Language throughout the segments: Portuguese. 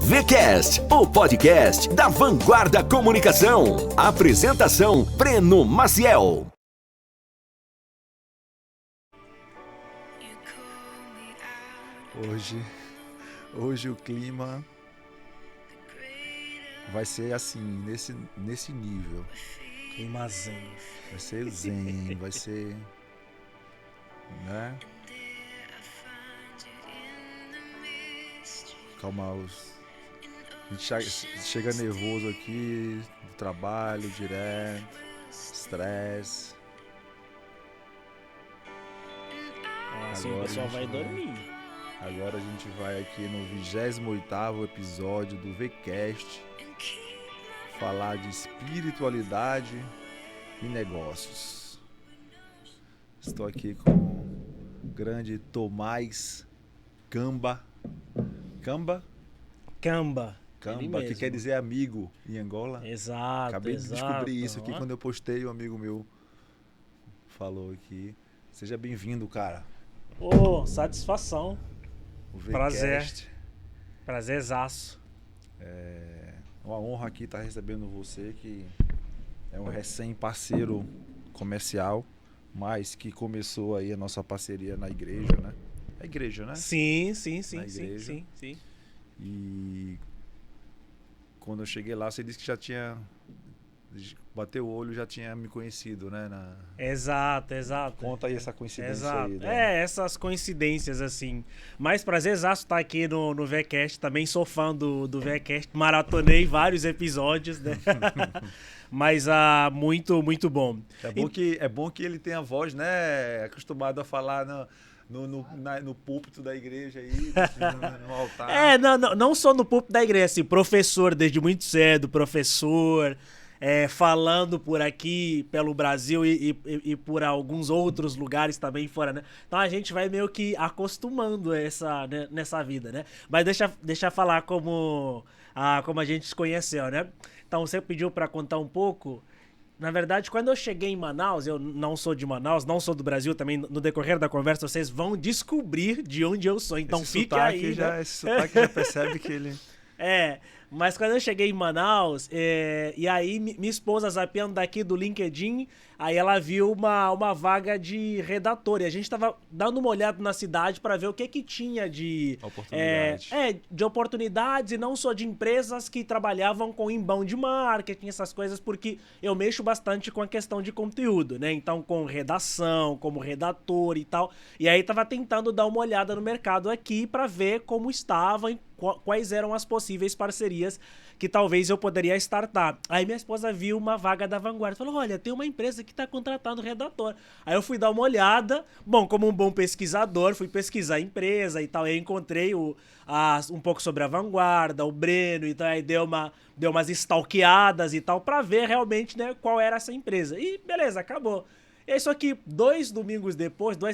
VCast, o podcast da Vanguarda Comunicação. Apresentação, Breno Maciel. Hoje o clima vai ser assim, nesse nível. Clima zen. Vai ser zen, vai ser, né? Calmar a gente chega nervoso aqui, do trabalho direto, estresse. Assim o pessoal vai dormir. Agora a gente vai aqui no 28º episódio do VCast falar de espiritualidade e negócios. Estou aqui com o grande Tomás Camba, que quer dizer amigo em Angola. Exato. Acabei de descobrir isso aqui quando eu postei, um amigo meu falou aqui. Seja bem-vindo, cara. Satisfação. Prazerzaço. É uma honra aqui estar recebendo você, que é um recém-parceiro comercial, mas que começou aí a nossa parceria na igreja, né? A igreja, né? Sim. E quando eu cheguei lá, você disse que já tinha... Bateu o olho, já tinha me conhecido, né? Exato. Conta aí essa coincidência. Exato. Aí. Né? Essas coincidências, assim. Mas prazerzaço estar aqui no VCast. Também sou fã do VCast. Maratonei vários episódios, né? Mas muito bom. É bom que ele tem a voz, né? Acostumado a falar no púlpito da igreja aí, no altar. Não só no púlpito da igreja, assim, professor desde muito cedo, falando por aqui, pelo Brasil e por alguns outros lugares também fora, né? Então a gente vai meio que acostumando nessa vida, né? Mas deixa eu falar como a gente se conheceu, né? Então você pediu para contar um pouco. Na verdade, quando eu cheguei em Manaus, eu não sou de Manaus, não sou do Brasil também, no decorrer da conversa vocês vão descobrir de onde eu sou, então fique aí, né? Esse sotaque já percebe que ele... Mas quando eu cheguei em Manaus, e aí minha esposa zapeando daqui do LinkedIn, aí ela viu uma vaga de redator, e a gente tava dando uma olhada na cidade para ver o que tinha de oportunidades, e não só de empresas que trabalhavam com inbound marketing, essas coisas, porque eu mexo bastante com a questão de conteúdo, né? Então com redação, como redator e tal, e aí tava tentando dar uma olhada no mercado aqui para ver como estava e quais eram as possíveis parcerias que talvez eu poderia startar. Aí minha esposa viu uma vaga da Vanguarda, falou, olha, tem uma empresa que está contratando redator. Aí eu fui dar uma olhada, bom, como um bom pesquisador, fui pesquisar a empresa e tal, aí encontrei um pouco sobre a Vanguarda, o Breno, então aí deu umas stalkeadas e tal, para ver realmente, né, qual era essa empresa. E beleza, acabou. E aí, só que 2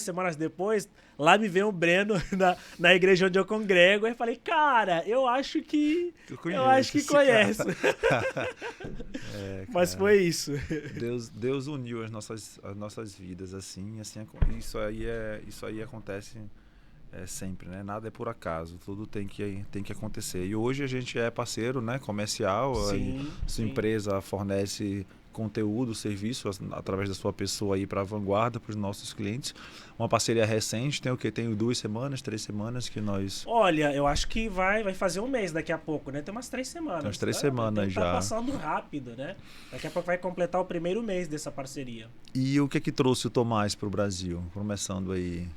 semanas depois, lá me veio o Breno na igreja onde eu congrego. Aí eu falei, cara, eu acho que conheço. Mas foi isso. Deus uniu as nossas vidas assim isso aí acontece sempre, né? Nada é por acaso, tudo tem que acontecer. E hoje a gente é parceiro, né, comercial. Sua empresa fornece conteúdo, serviço através da sua pessoa aí para a Vanguarda, para os nossos clientes. Uma parceria recente, tem o quê? Tem 2 semanas, 3 semanas que nós... Olha, eu acho que vai fazer um mês daqui a pouco, né? Tem umas 3 semanas. Tem umas 3 semanas já. Tá passando rápido, né? Daqui a pouco vai completar o primeiro mês dessa parceria. E o que trouxe o Tomás para o Brasil? Começando aí.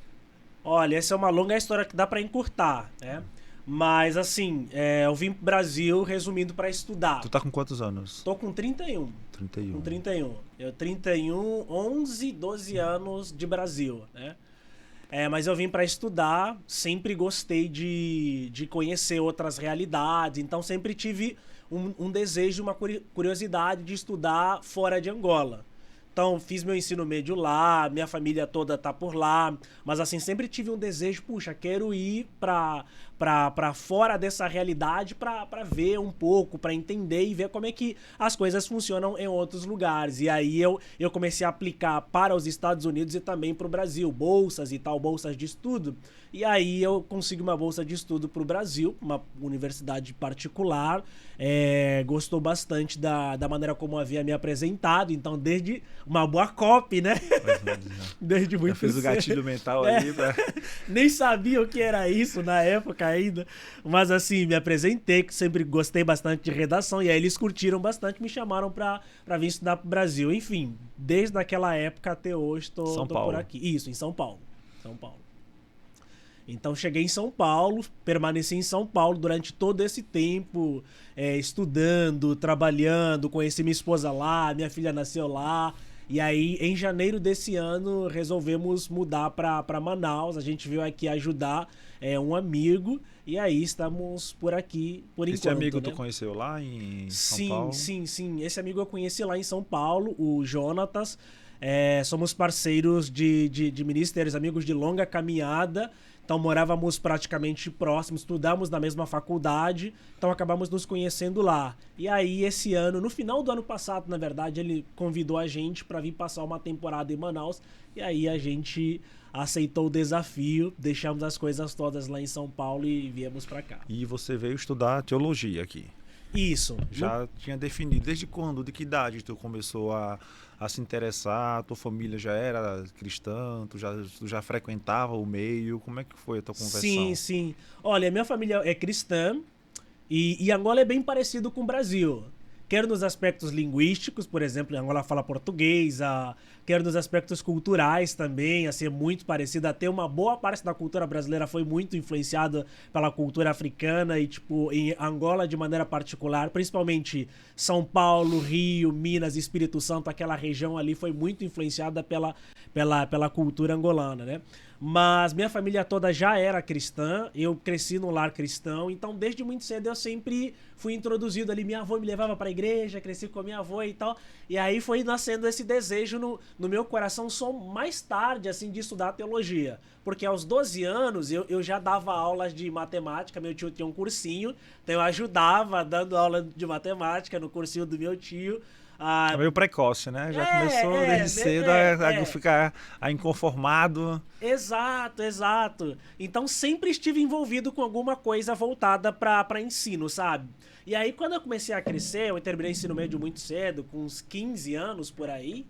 Olha, essa é uma longa história que dá para encurtar, né? Mas, assim, eu vim pro Brasil, resumindo, para estudar. Tu tá com quantos anos? Tô com 31. Com 31. Eu 31, 11, 12 anos de Brasil, né? Mas eu vim para estudar, sempre gostei de conhecer outras realidades, então sempre tive um desejo, uma curiosidade de estudar fora de Angola. Então, fiz meu ensino médio lá, minha família toda tá por lá, mas assim, sempre tive um desejo, puxa, quero ir pra fora dessa realidade pra ver um pouco, pra entender e ver como é que as coisas funcionam em outros lugares. E aí eu comecei a aplicar para os Estados Unidos e também pro Brasil, bolsas e tal, bolsas de estudo. E aí eu consegui uma bolsa de estudo pro Brasil, uma universidade particular, gostou bastante da maneira como havia me apresentado, então desde uma boa copy, né? Desde muito eu fiz o gatilho mental ali pra... Nem sabia o que era isso na época ainda, mas assim, me apresentei, que sempre gostei bastante de redação, e aí eles curtiram bastante, me chamaram pra vir estudar pro Brasil. Enfim, desde aquela época até hoje tô por aqui. Isso, em São Paulo. São Paulo. Então cheguei em São Paulo, permaneci em São Paulo durante todo esse tempo, estudando, trabalhando, conheci minha esposa lá, minha filha nasceu lá. E aí, em janeiro desse ano, resolvemos mudar para Manaus. A gente veio aqui ajudar um amigo. E aí, estamos por aqui, por enquanto. Esse amigo, né? Tu conheceu lá em São Paulo? Sim. Esse amigo eu conheci lá em São Paulo, o Jonatas. Somos parceiros de ministérios, amigos de longa caminhada. Então morávamos praticamente próximos, estudamos na mesma faculdade, então acabamos nos conhecendo lá. E aí esse ano, no final do ano passado, na verdade, ele convidou a gente para vir passar uma temporada em Manaus. E aí a gente aceitou o desafio, deixamos as coisas todas lá em São Paulo e viemos para cá. E você veio estudar teologia aqui? Isso. Já tinha definido. Desde quando? De que idade tu começou a se interessar? Tua família já era cristã? Tu já frequentava o meio? Como é que foi a tua conversão? Sim. Olha, minha família é cristã e Angola é bem parecido com o Brasil. Quer nos aspectos linguísticos, por exemplo, Angola fala português, quer nos aspectos culturais também, assim, é muito parecido. Até uma boa parte da cultura brasileira foi muito influenciada pela cultura africana e, tipo, em Angola de maneira particular, principalmente São Paulo, Rio, Minas, Espírito Santo, aquela região ali foi muito influenciada pela cultura angolana, né? Mas minha família toda já era cristã, eu cresci num lar cristão, então desde muito cedo eu sempre fui introduzido ali, minha avó me levava pra igreja, cresci com a minha avó e tal, e aí foi nascendo esse desejo no meu coração só mais tarde, assim, de estudar teologia, porque aos 12 anos eu já dava aulas de matemática, meu tio tinha um cursinho, então eu ajudava dando aula de matemática no cursinho do meu tio. É meio precoce, né? Já começou desde cedo a ficar inconformado. Exato. Então sempre estive envolvido com alguma coisa voltada para ensino, sabe? E aí quando eu comecei a crescer, eu terminei o ensino médio muito cedo, com uns 15 anos por aí.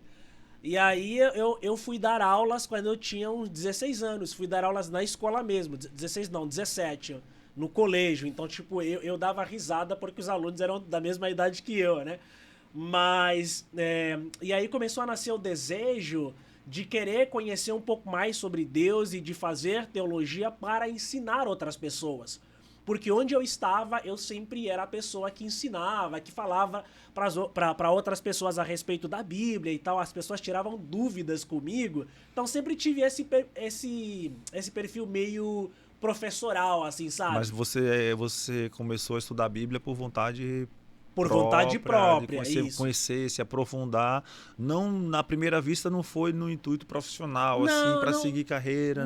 E aí eu fui dar aulas quando eu tinha uns 16 anos. Fui dar aulas na escola mesmo. 16 não, 17. No colégio. Então, tipo, eu dava risada porque os alunos eram da mesma idade que eu, né? Mas, e aí começou a nascer o desejo de querer conhecer um pouco mais sobre Deus e de fazer teologia para ensinar outras pessoas. Porque onde eu estava, eu sempre era a pessoa que ensinava, que falava para outras pessoas a respeito da Bíblia e tal. As pessoas tiravam dúvidas comigo. Então sempre tive esse perfil meio professoral, assim, sabe? Mas você começou a estudar a Bíblia por vontade própria, conhecer, se aprofundar. Não, na primeira vista não foi no intuito profissional, assim, para seguir carreira.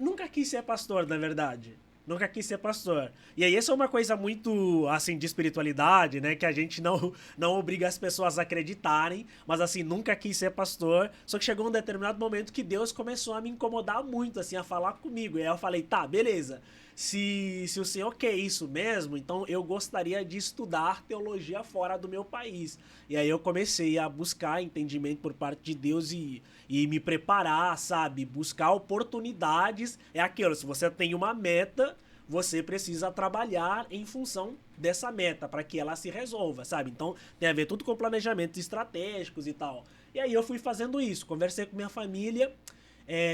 Nunca quis ser pastor, na verdade. Nunca quis ser pastor. E aí, essa é uma coisa muito, assim, de espiritualidade, né? Que a gente não obriga as pessoas a acreditarem. Mas, assim, nunca quis ser pastor. Só que chegou um determinado momento que Deus começou a me incomodar muito, assim, a falar comigo. E aí eu falei, tá, beleza. Se o Senhor quer isso mesmo, então eu gostaria de estudar teologia fora do meu país. E aí eu comecei a buscar entendimento por parte de Deus e me preparar, sabe? Buscar oportunidades. É aquilo, se você tem uma meta, você precisa trabalhar em função dessa meta para que ela se resolva, sabe? Então tem a ver tudo com planejamentos estratégicos e tal. E aí eu fui fazendo isso, conversei com minha família,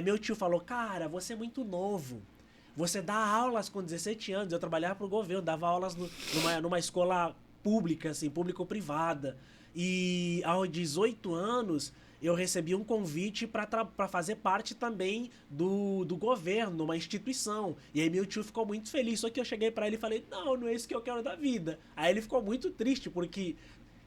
meu tio falou, cara, você é muito novo. Você dá aulas com 17 anos, eu trabalhava pro governo, dava aulas numa escola pública, assim, público-privada. E aos 18 anos, eu recebi um convite para fazer parte também do governo, numa instituição. E aí meu tio ficou muito feliz, só que eu cheguei para ele e falei, não é isso que eu quero da vida. Aí ele ficou muito triste, porque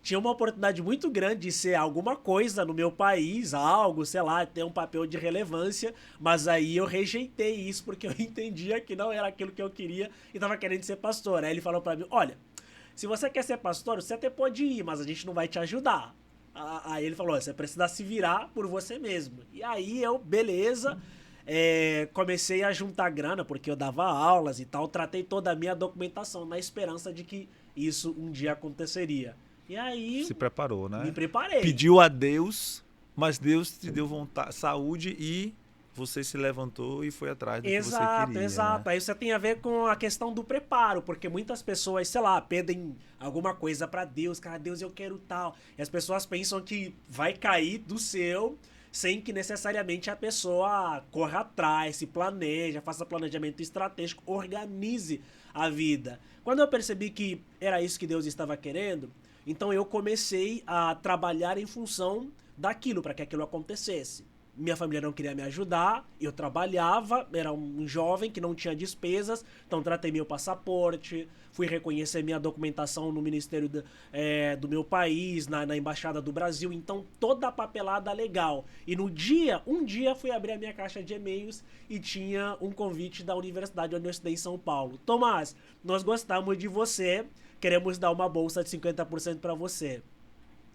tinha uma oportunidade muito grande de ser alguma coisa no meu país, algo, sei lá, ter um papel de relevância, mas aí eu rejeitei isso porque eu entendia que não era aquilo que eu queria e tava querendo ser pastor. Aí ele falou pra mim, olha, se você quer ser pastor, você até pode ir, mas a gente não vai te ajudar. Aí ele falou, você precisa se virar por você mesmo. E aí eu, beleza, comecei a juntar grana, porque eu dava aulas e tal, tratei toda a minha documentação na esperança de que isso um dia aconteceria. E aí... Se preparou, né? Me preparei. Pediu a Deus, mas Deus te deu vontade, saúde e você se levantou e foi atrás do que você queria. Exato. Né? Aí você tem a ver com a questão do preparo, porque muitas pessoas, sei lá, pedem alguma coisa pra Deus, cara, Deus, eu quero tal. E as pessoas pensam que vai cair do céu sem que necessariamente a pessoa corra atrás, se planeja, faça planejamento estratégico, organize a vida. Quando eu percebi que era isso que Deus estava querendo, então eu comecei a trabalhar em função daquilo, para que aquilo acontecesse. Minha família não queria me ajudar, eu trabalhava, era um jovem que não tinha despesas, então tratei meu passaporte, fui reconhecer minha documentação no Ministério do meu país, na Embaixada do Brasil, então toda a papelada legal. E um dia fui abrir a minha caixa de e-mails e tinha um convite da universidade onde eu estudei em São Paulo. Tomás, nós gostamos de você, queremos dar uma bolsa de 50% para você.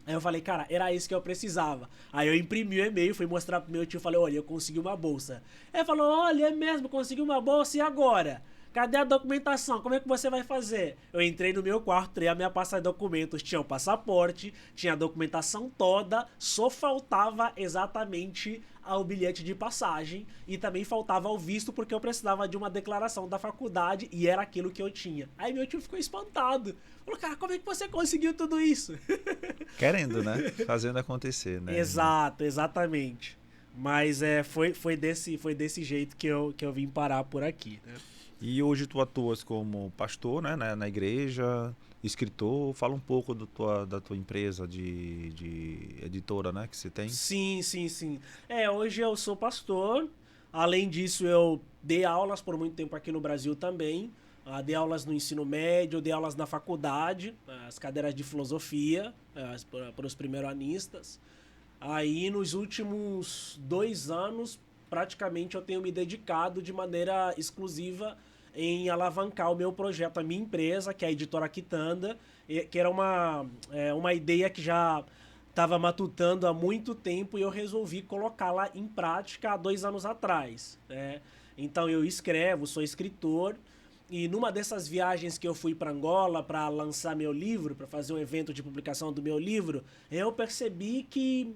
Aí eu falei, cara, era isso que eu precisava. Aí eu imprimi o e-mail, fui mostrar pro meu tio, falei, olha, eu consegui uma bolsa. Ele falou, olha, é mesmo, consegui uma bolsa, e agora? Cadê a documentação? Como é que você vai fazer? Eu entrei no meu quarto, tirei a minha pasta de documentos, tinha o passaporte, tinha a documentação toda, só faltava exatamente o bilhete de passagem e também faltava o visto porque eu precisava de uma declaração da faculdade e era aquilo que eu tinha. Aí meu tio ficou espantado. Falou, cara, como é que você conseguiu tudo isso? Querendo, né? Fazendo acontecer, né? Exato, exatamente. Mas foi desse jeito que eu vim parar por aqui, né? E hoje tu atuas como pastor, né, na igreja, escritor. Fala um pouco da tua empresa de editora, né, que você tem. Sim. Hoje eu sou pastor. Além disso, eu dei aulas por muito tempo aqui no Brasil também. Dei aulas no ensino médio, dei aulas na faculdade, as cadeiras de filosofia para os primeiro-anistas. Aí, nos últimos 2 anos, praticamente eu tenho me dedicado de maneira exclusiva em alavancar o meu projeto, a minha empresa, que é a Editora Quitanda, que era uma ideia que já estava matutando há muito tempo e eu resolvi colocá-la em prática há 2 anos atrás, né? Então eu escrevo, sou escritor, e numa dessas viagens que eu fui para Angola para lançar meu livro, para fazer um evento de publicação do meu livro, eu percebi que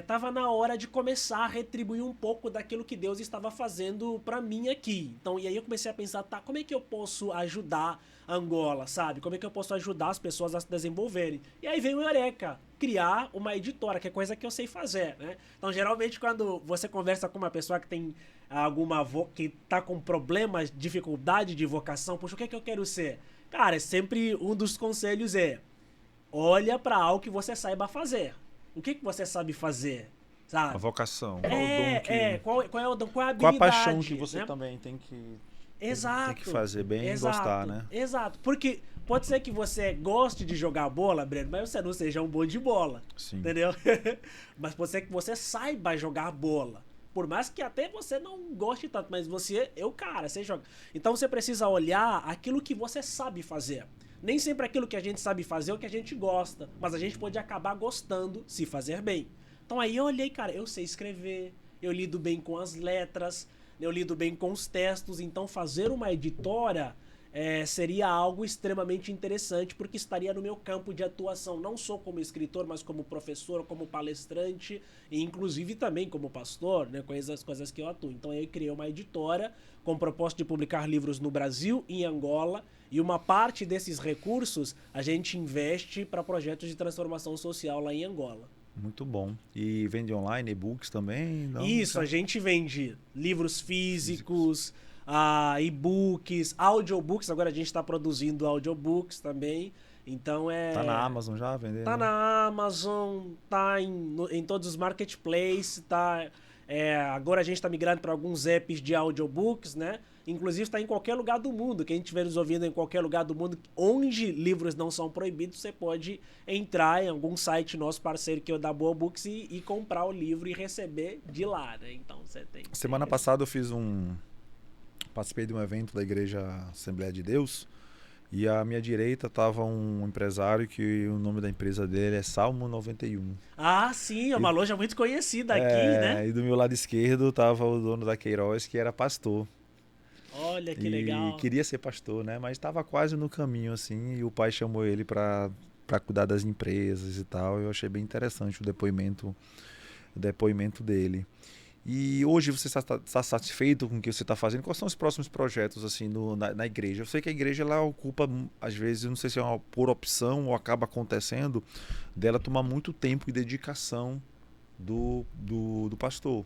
tava na hora de começar a retribuir um pouco daquilo que Deus estava fazendo para mim aqui. Então, e aí eu comecei a pensar, tá, como é que eu posso ajudar Angola, sabe? Como é que eu posso ajudar as pessoas a se desenvolverem? E aí veio o Eureka, criar uma editora, que é coisa que eu sei fazer, né? Então, geralmente, quando você conversa com uma pessoa que tem que tá com problemas, dificuldade de vocação, poxa, o que é que eu quero ser? Cara, sempre um dos conselhos olha para algo que você saiba fazer. O que você sabe fazer, sabe? A vocação, qual é o dom, qual é a habilidade. Qual a paixão que você, né, também tem que fazer bem e gostar, né? Exato, porque pode ser que você goste de jogar bola, Breno, mas você não seja um bom de bola, sim, entendeu? Mas pode ser que você saiba jogar bola. Por mais que até você não goste tanto, mas você joga. Então você precisa olhar aquilo que você sabe fazer. Nem sempre aquilo que a gente sabe fazer é o que a gente gosta, mas a gente pode acabar gostando se fazer bem. Então aí eu olhei, cara, eu sei escrever, eu lido bem com as letras, eu lido bem com os textos, então fazer uma editora seria algo extremamente interessante, porque estaria no meu campo de atuação, não só como escritor, mas como professor, como palestrante, e inclusive também como pastor, né, com as coisas que eu atuo. Então eu criei uma editora com o propósito de publicar livros no Brasil e em Angola, e uma parte desses recursos a gente investe para projetos de transformação social lá em Angola. Muito bom. E vende online, e-books também? Não? Isso, a gente vende livros físicos, e-books, audiobooks. Agora a gente está produzindo audiobooks também. Então Tá na Amazon já vendendo? Tá na Amazon, tá em todos os marketplaces, tá. Agora a gente está migrando para alguns apps de audiobooks, né? inclusive está em qualquer lugar do mundo. Quem estiver nos ouvindo em qualquer lugar do mundo, onde livros não são proibidos, você pode entrar em algum site nosso parceiro, que é o da Boa Books, e comprar o livro e receber de lá, né? Então você tem... Semana passada eu participei de um evento da Igreja Assembleia de Deus, e à minha direita estava um empresário que o nome da empresa dele é Salmo 91. Ah, sim, é uma loja muito conhecida aqui, né? E do meu lado esquerdo estava o dono da Queiroz, que era pastor. Olha que e legal. queria ser pastor, né? Mas estava quase no caminho, assim, e o pai chamou ele para cuidar das empresas e tal. Eu achei bem interessante o depoimento dele. E hoje você está satisfeito com o que você está fazendo? Quais são os próximos projetos assim na igreja? Eu sei que a igreja ela ocupa, às vezes, não sei se é por opção ou acaba acontecendo, dela tomar muito tempo e dedicação do pastor.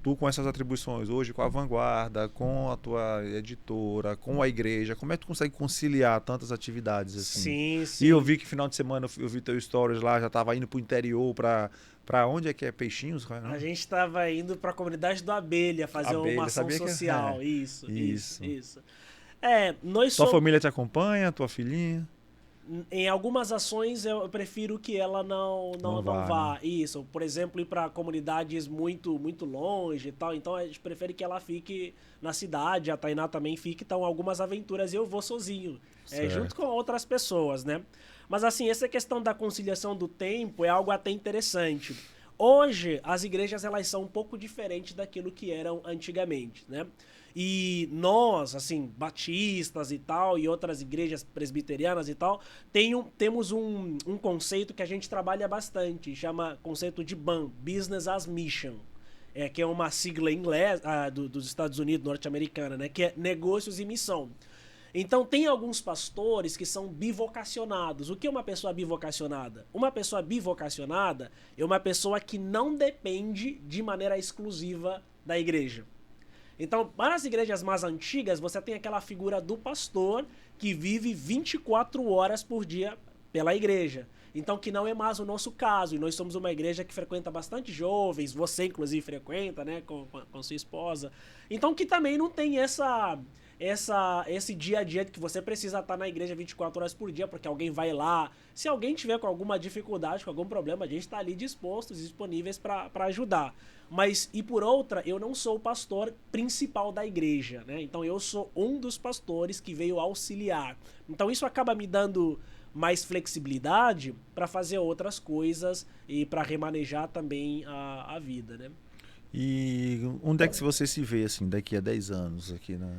Tu com essas atribuições hoje, com a Vanguarda, com a tua editora, com a igreja, como é que tu consegue conciliar tantas atividades assim? Sim, sim. E eu vi que final de semana eu vi teu stories lá, já estava indo pro interior, para onde é que é Peixinhos? A gente estava indo para a comunidade do Abelha fazer uma ação social. Isso. Tua família te acompanha, tua filhinha? Em algumas ações eu prefiro que ela não vá. Né? Isso, por exemplo, ir para comunidades muito, muito longe e tal. Então a gente prefere que ela fique na cidade, a Tainá também fique. Então algumas aventuras eu vou sozinho, junto com outras pessoas, né? Mas assim, essa questão da conciliação do tempo é algo até interessante. Hoje, as igrejas elas são um pouco diferentes daquilo que eram antigamente, né? E nós, assim, batistas e tal, e outras igrejas presbiterianas e tal, temos um conceito que a gente trabalha bastante, chama conceito de BAM, Business as Mission, que é uma sigla em inglês dos Estados Unidos, norte-americana, né? Que é negócios e missão. Então, tem alguns pastores que são bivocacionados. O que é uma pessoa bivocacionada? Uma pessoa bivocacionada é uma pessoa que não depende de maneira exclusiva da igreja. Então, para as igrejas mais antigas, você tem aquela figura do pastor que vive 24 horas por dia pela igreja. Então, que não é mais o nosso caso. E nós somos uma igreja que frequenta bastante jovens. Você, inclusive, frequenta, né? Com sua esposa. Então, que também não tem esse dia a dia de que você precisa estar na igreja 24 horas por dia, porque alguém vai lá. Se alguém tiver com alguma dificuldade, com algum problema, a gente está ali dispostos, disponíveis para ajudar. Mas, e por outra, eu não sou o pastor principal da igreja, né? Então eu sou um dos pastores que veio auxiliar. Então isso acaba me dando mais flexibilidade para fazer outras coisas e para remanejar também a vida, né? E onde é que você se vê assim daqui a 10 anos aqui na...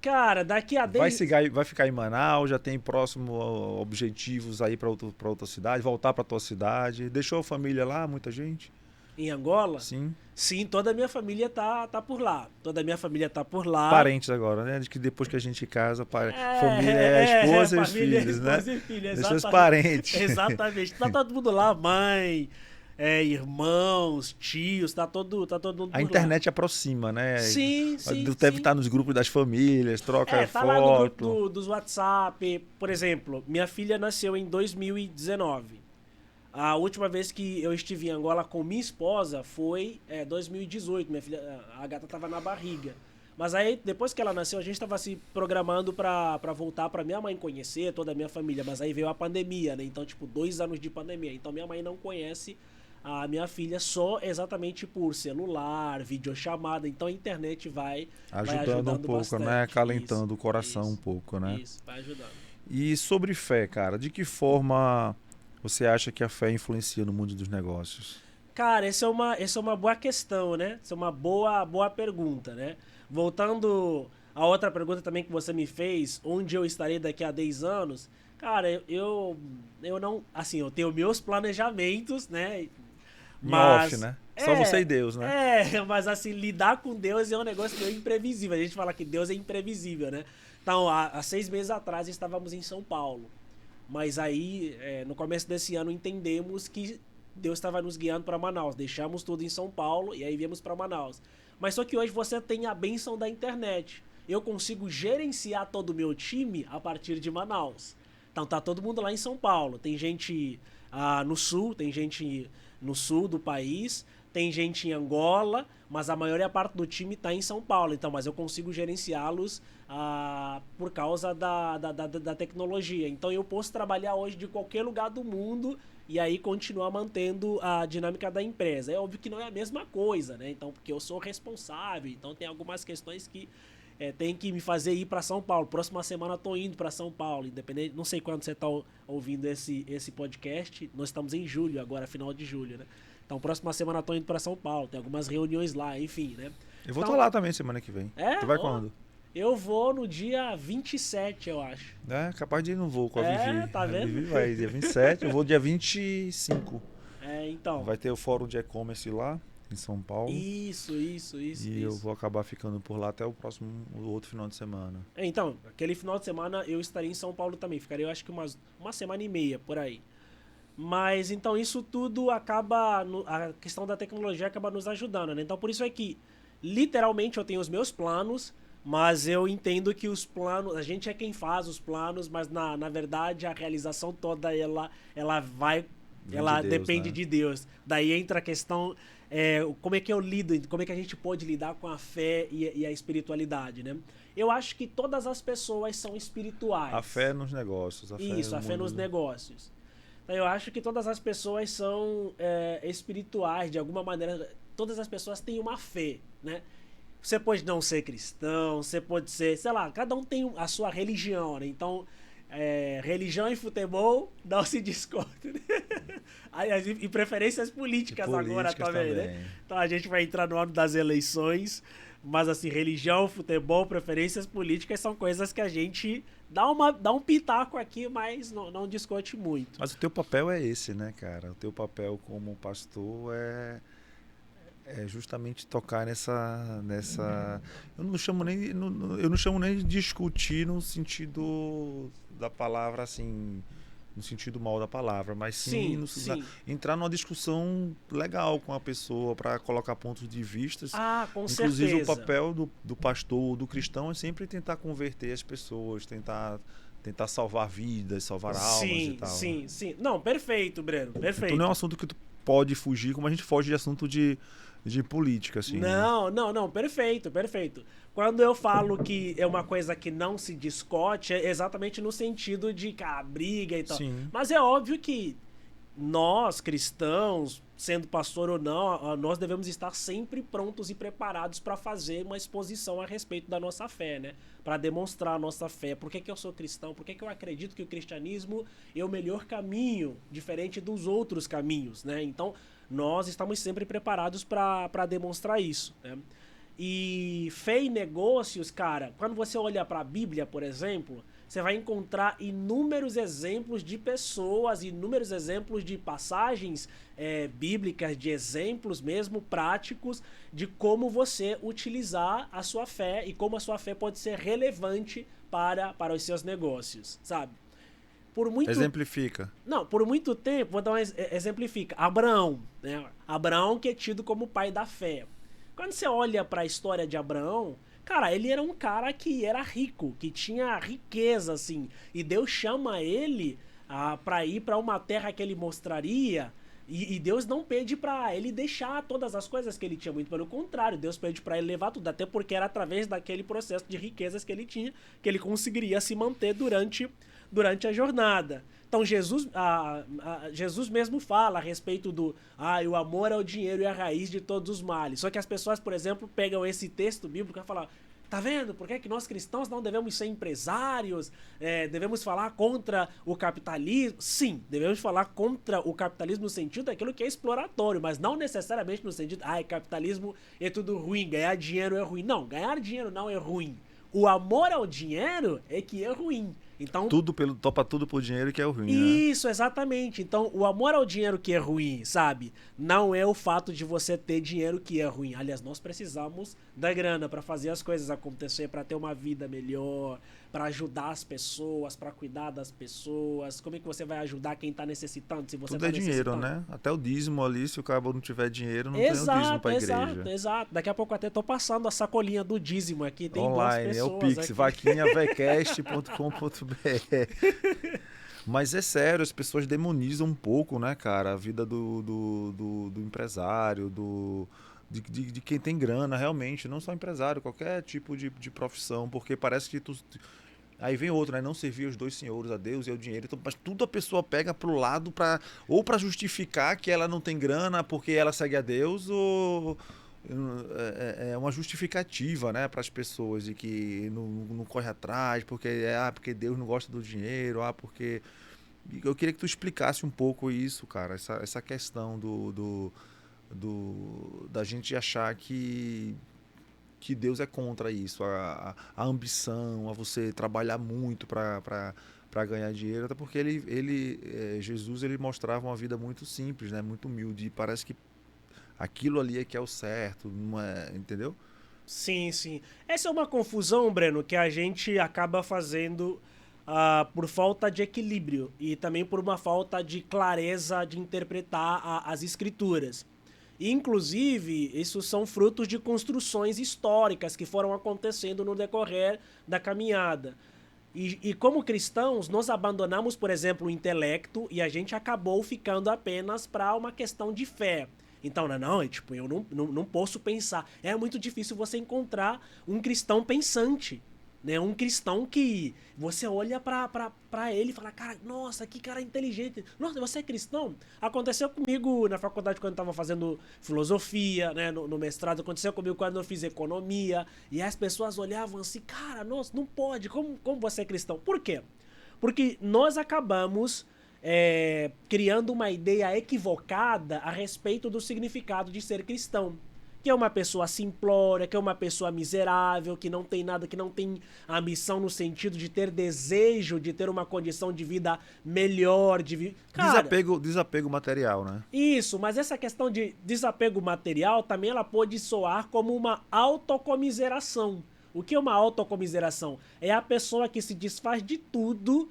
Cara, daqui a 10... Vai ficar em Manaus, já tem próximo objetivos aí para outra cidade, voltar para tua cidade. Deixou a família lá, muita gente? Em Angola? Sim. Sim, toda a minha família tá por lá. Toda a minha família tá por lá. Parentes agora, né? De que depois que a gente casa, família é a esposa e os filhos, né? E filho, deixa os parentes. Exatamente. Tá todo mundo lá, mãe... irmãos, tios, tá todo mundo A internet aproxima, né? Sim. Deve estar nos grupos das famílias, troca tá foto. Lá no grupo dos WhatsApp. Por exemplo, minha filha nasceu em 2019. A última vez que eu estive em Angola com minha esposa foi 2018. Minha filha, a gata tava na barriga. Mas aí, depois que ela nasceu, a gente estava se programando para voltar para minha mãe conhecer, toda a minha família. Mas aí veio a pandemia, né? Então, 2 anos de pandemia. Então, minha mãe não conhece a minha filha só exatamente por celular, videochamada. Então, a internet vai ajudando um pouco, bastante, né? Acalentando o coração um pouco, né? Isso, vai ajudando. E sobre fé, cara, de que forma você acha que a fé influencia no mundo dos negócios? Cara, essa é uma boa questão, né? Essa é uma boa pergunta, né? Voltando a outra pergunta também que você me fez, onde eu estarei daqui a 10 anos, cara, eu não... Assim, eu tenho meus planejamentos, né? Mas... off, né? Só você e Deus, né? Mas assim, lidar com Deus é um negócio meio imprevisível. A gente fala que Deus é imprevisível, né? Então, há 6 meses atrás estávamos em São Paulo. Mas aí, no começo desse ano, entendemos que Deus estava nos guiando para Manaus. Deixamos tudo em São Paulo e aí viemos para Manaus. Mas só que hoje você tem a bênção da internet. Eu consigo gerenciar todo o meu time a partir de Manaus. Então tá todo mundo lá em São Paulo. Tem gente no sul, tem gente no sul do país. tem gente em Angola, mas a maioria parte do time está em São Paulo. Então, mas eu consigo gerenciá-los por causa da tecnologia. Então, eu posso trabalhar hoje de qualquer lugar do mundo e aí continuar mantendo a dinâmica da empresa. É óbvio que não é a mesma coisa, né? Então, porque eu sou responsável, então tem algumas questões que tem que me fazer ir para São Paulo. Próxima semana estou indo para São Paulo, independente. Não sei quando você está ouvindo esse podcast. Nós estamos em julho agora, final de julho, né? Então, próxima semana estou indo para São Paulo. Tem algumas reuniões lá, enfim, né? Eu vou estar lá também semana que vem. Tu vai quando? Eu vou no dia 27, eu acho. Capaz de ir no voo com a Vivi. Tá vendo? A Vivi vai dia 27, eu vou dia 25. Então. Vai ter o fórum de e-commerce lá, em São Paulo. Isso. E eu vou acabar ficando por lá até o outro final de semana. Então, aquele final de semana eu estaria em São Paulo também. Ficaria, eu acho que uma semana e meia, por aí. Mas, então, isso tudo acaba... A questão da tecnologia acaba nos ajudando, né? Então, por isso é que, literalmente, eu tenho os meus planos, mas eu entendo que os planos... A gente é quem faz os planos, mas, na verdade, a realização toda, ela vai... Ela depende de Deus. Daí entra a questão... como é que eu lido, como é que a gente pode lidar com a fé e a espiritualidade, né? Eu acho que todas as pessoas são espirituais. A fé nos negócios. A fé nos negócios. Então, eu acho que todas as pessoas são espirituais, de alguma maneira. Todas as pessoas têm uma fé, né? Você pode não ser cristão, você pode ser, sei lá, cada um tem a sua religião, né? Então, religião e futebol não se discute, né? E preferências políticas agora também, né? Então a gente vai entrar no ano das eleições, mas assim, religião, futebol, preferências políticas são coisas que a gente dá um pitaco aqui, mas não discute muito. Mas o teu papel é esse, né, cara? O teu papel como pastor é justamente tocar nessa eu não chamo nem de discutir no sentido da palavra, assim, no sentido mal da palavra, mas sim, entrar numa discussão legal com a pessoa para colocar pontos de vista. Com Inclusive certeza. O papel do pastor, do cristão, é sempre tentar converter as pessoas, tentar salvar vidas, salvar almas e tal. Sim. Não, perfeito, Breno, perfeito. Então não é um assunto que tu pode fugir, como a gente foge de assunto de política, assim. Não, perfeito. Quando eu falo que é uma coisa que não se discute, é exatamente no sentido de briga e tal. Sim. Mas é óbvio que nós, cristãos, sendo pastor ou não, nós devemos estar sempre prontos e preparados para fazer uma exposição a respeito da nossa fé, né? Para demonstrar a nossa fé. Por que eu sou cristão? Por que eu acredito que o cristianismo é o melhor caminho, diferente dos outros caminhos, né? Então, nós estamos sempre preparados para demonstrar isso, né? E fé e negócios, cara, quando você olha para a Bíblia, por exemplo, você vai encontrar inúmeros exemplos de pessoas, inúmeros exemplos de passagens bíblicas, de exemplos mesmo práticos de como você utilizar a sua fé e como a sua fé pode ser relevante para os seus negócios, sabe? Exemplifica. Não, por muito tempo, vou dar exemplifica. Abraão, né? Abraão, que é tido como pai da fé. Quando você olha para a história de Abraão, cara, ele era um cara que era rico, que tinha riqueza, assim. E Deus chama ele para ir para uma terra que ele mostraria. E Deus não pede para ele deixar todas as coisas que ele tinha, muito pelo contrário, Deus pede para ele levar tudo, até porque era através daquele processo de riquezas que ele tinha, que ele conseguiria se manter durante a jornada. Então Jesus mesmo fala a respeito do o amor é o dinheiro e a raiz de todos os males. Só que as pessoas, por exemplo, pegam esse texto bíblico e falam: tá vendo? Por que nós cristãos não devemos ser empresários? Devemos falar contra o capitalismo? Sim, devemos falar contra o capitalismo no sentido daquilo que é exploratório, mas não necessariamente no sentido, capitalismo é tudo ruim, ganhar dinheiro é ruim. Não, ganhar dinheiro não é ruim. O amor ao dinheiro é que é ruim. Então, topa tudo por dinheiro que é o ruim, Isso, né? Exatamente. Então, o amor ao dinheiro que é ruim, sabe? Não é o fato de você ter dinheiro que é ruim. Aliás, nós precisamos da grana para fazer as coisas acontecer, para ter uma vida melhor, para ajudar as pessoas, para cuidar das pessoas. Como é que você vai ajudar quem tá necessitando? Se você tudo tá dinheiro, né? Até o dízimo ali, se o cara não tiver dinheiro, não tem o dízimo pra igreja. Exato. Daqui a pouco até tô passando a sacolinha do dízimo aqui. Tem online, duas pessoas é o Pix, aqui. vaquinhavecast.com.br. Mas é sério, as pessoas demonizam um pouco, né, cara, a vida do empresário, de quem tem grana, realmente, não só empresário, qualquer tipo de profissão, porque parece que tu. Aí vem outro, né? Não servir os dois senhores, a Deus e ao dinheiro. Então, mas tudo a pessoa pega pro lado ou para justificar que ela não tem grana porque ela segue a Deus, ou é uma justificativa, né, para as pessoas de que não corre atrás, porque Deus não gosta do dinheiro, porque. Eu queria que tu explicasse um pouco isso, cara, essa questão da gente achar que Deus é contra isso, a ambição, a você trabalhar muito para ganhar dinheiro, até porque Jesus ele mostrava uma vida muito simples, né, muito humilde, e parece que aquilo ali é que é o certo, não é, entendeu? Sim, sim. Essa é uma confusão, Breno, que a gente acaba fazendo por falta de equilíbrio e também por uma falta de clareza de interpretar as escrituras. E, inclusive, isso são frutos de construções históricas que foram acontecendo no decorrer da caminhada. E como cristãos, nós abandonamos, por exemplo, o intelecto e a gente acabou ficando apenas para uma questão de fé. Então, tipo, eu não posso pensar. É muito difícil você encontrar um cristão pensante, né? Um cristão que você olha pra ele e fala, cara, nossa, que cara inteligente. Nossa, você é cristão? Aconteceu comigo na faculdade quando eu tava fazendo filosofia, né? No mestrado, aconteceu comigo quando eu fiz economia. E as pessoas olhavam assim, cara, nossa, não pode, como você é cristão? Por quê? Porque nós acabamos criando uma ideia equivocada a respeito do significado de ser cristão. Que é uma pessoa simplória, que é uma pessoa miserável, que não tem nada, que não tem ambição no sentido de ter desejo, de ter uma condição de vida melhor, Cara, Desapego material, né? isso, mas essa questão de desapego material também ela pode soar como uma autocomiseração. O que é uma autocomiseração? É a pessoa que se desfaz de tudo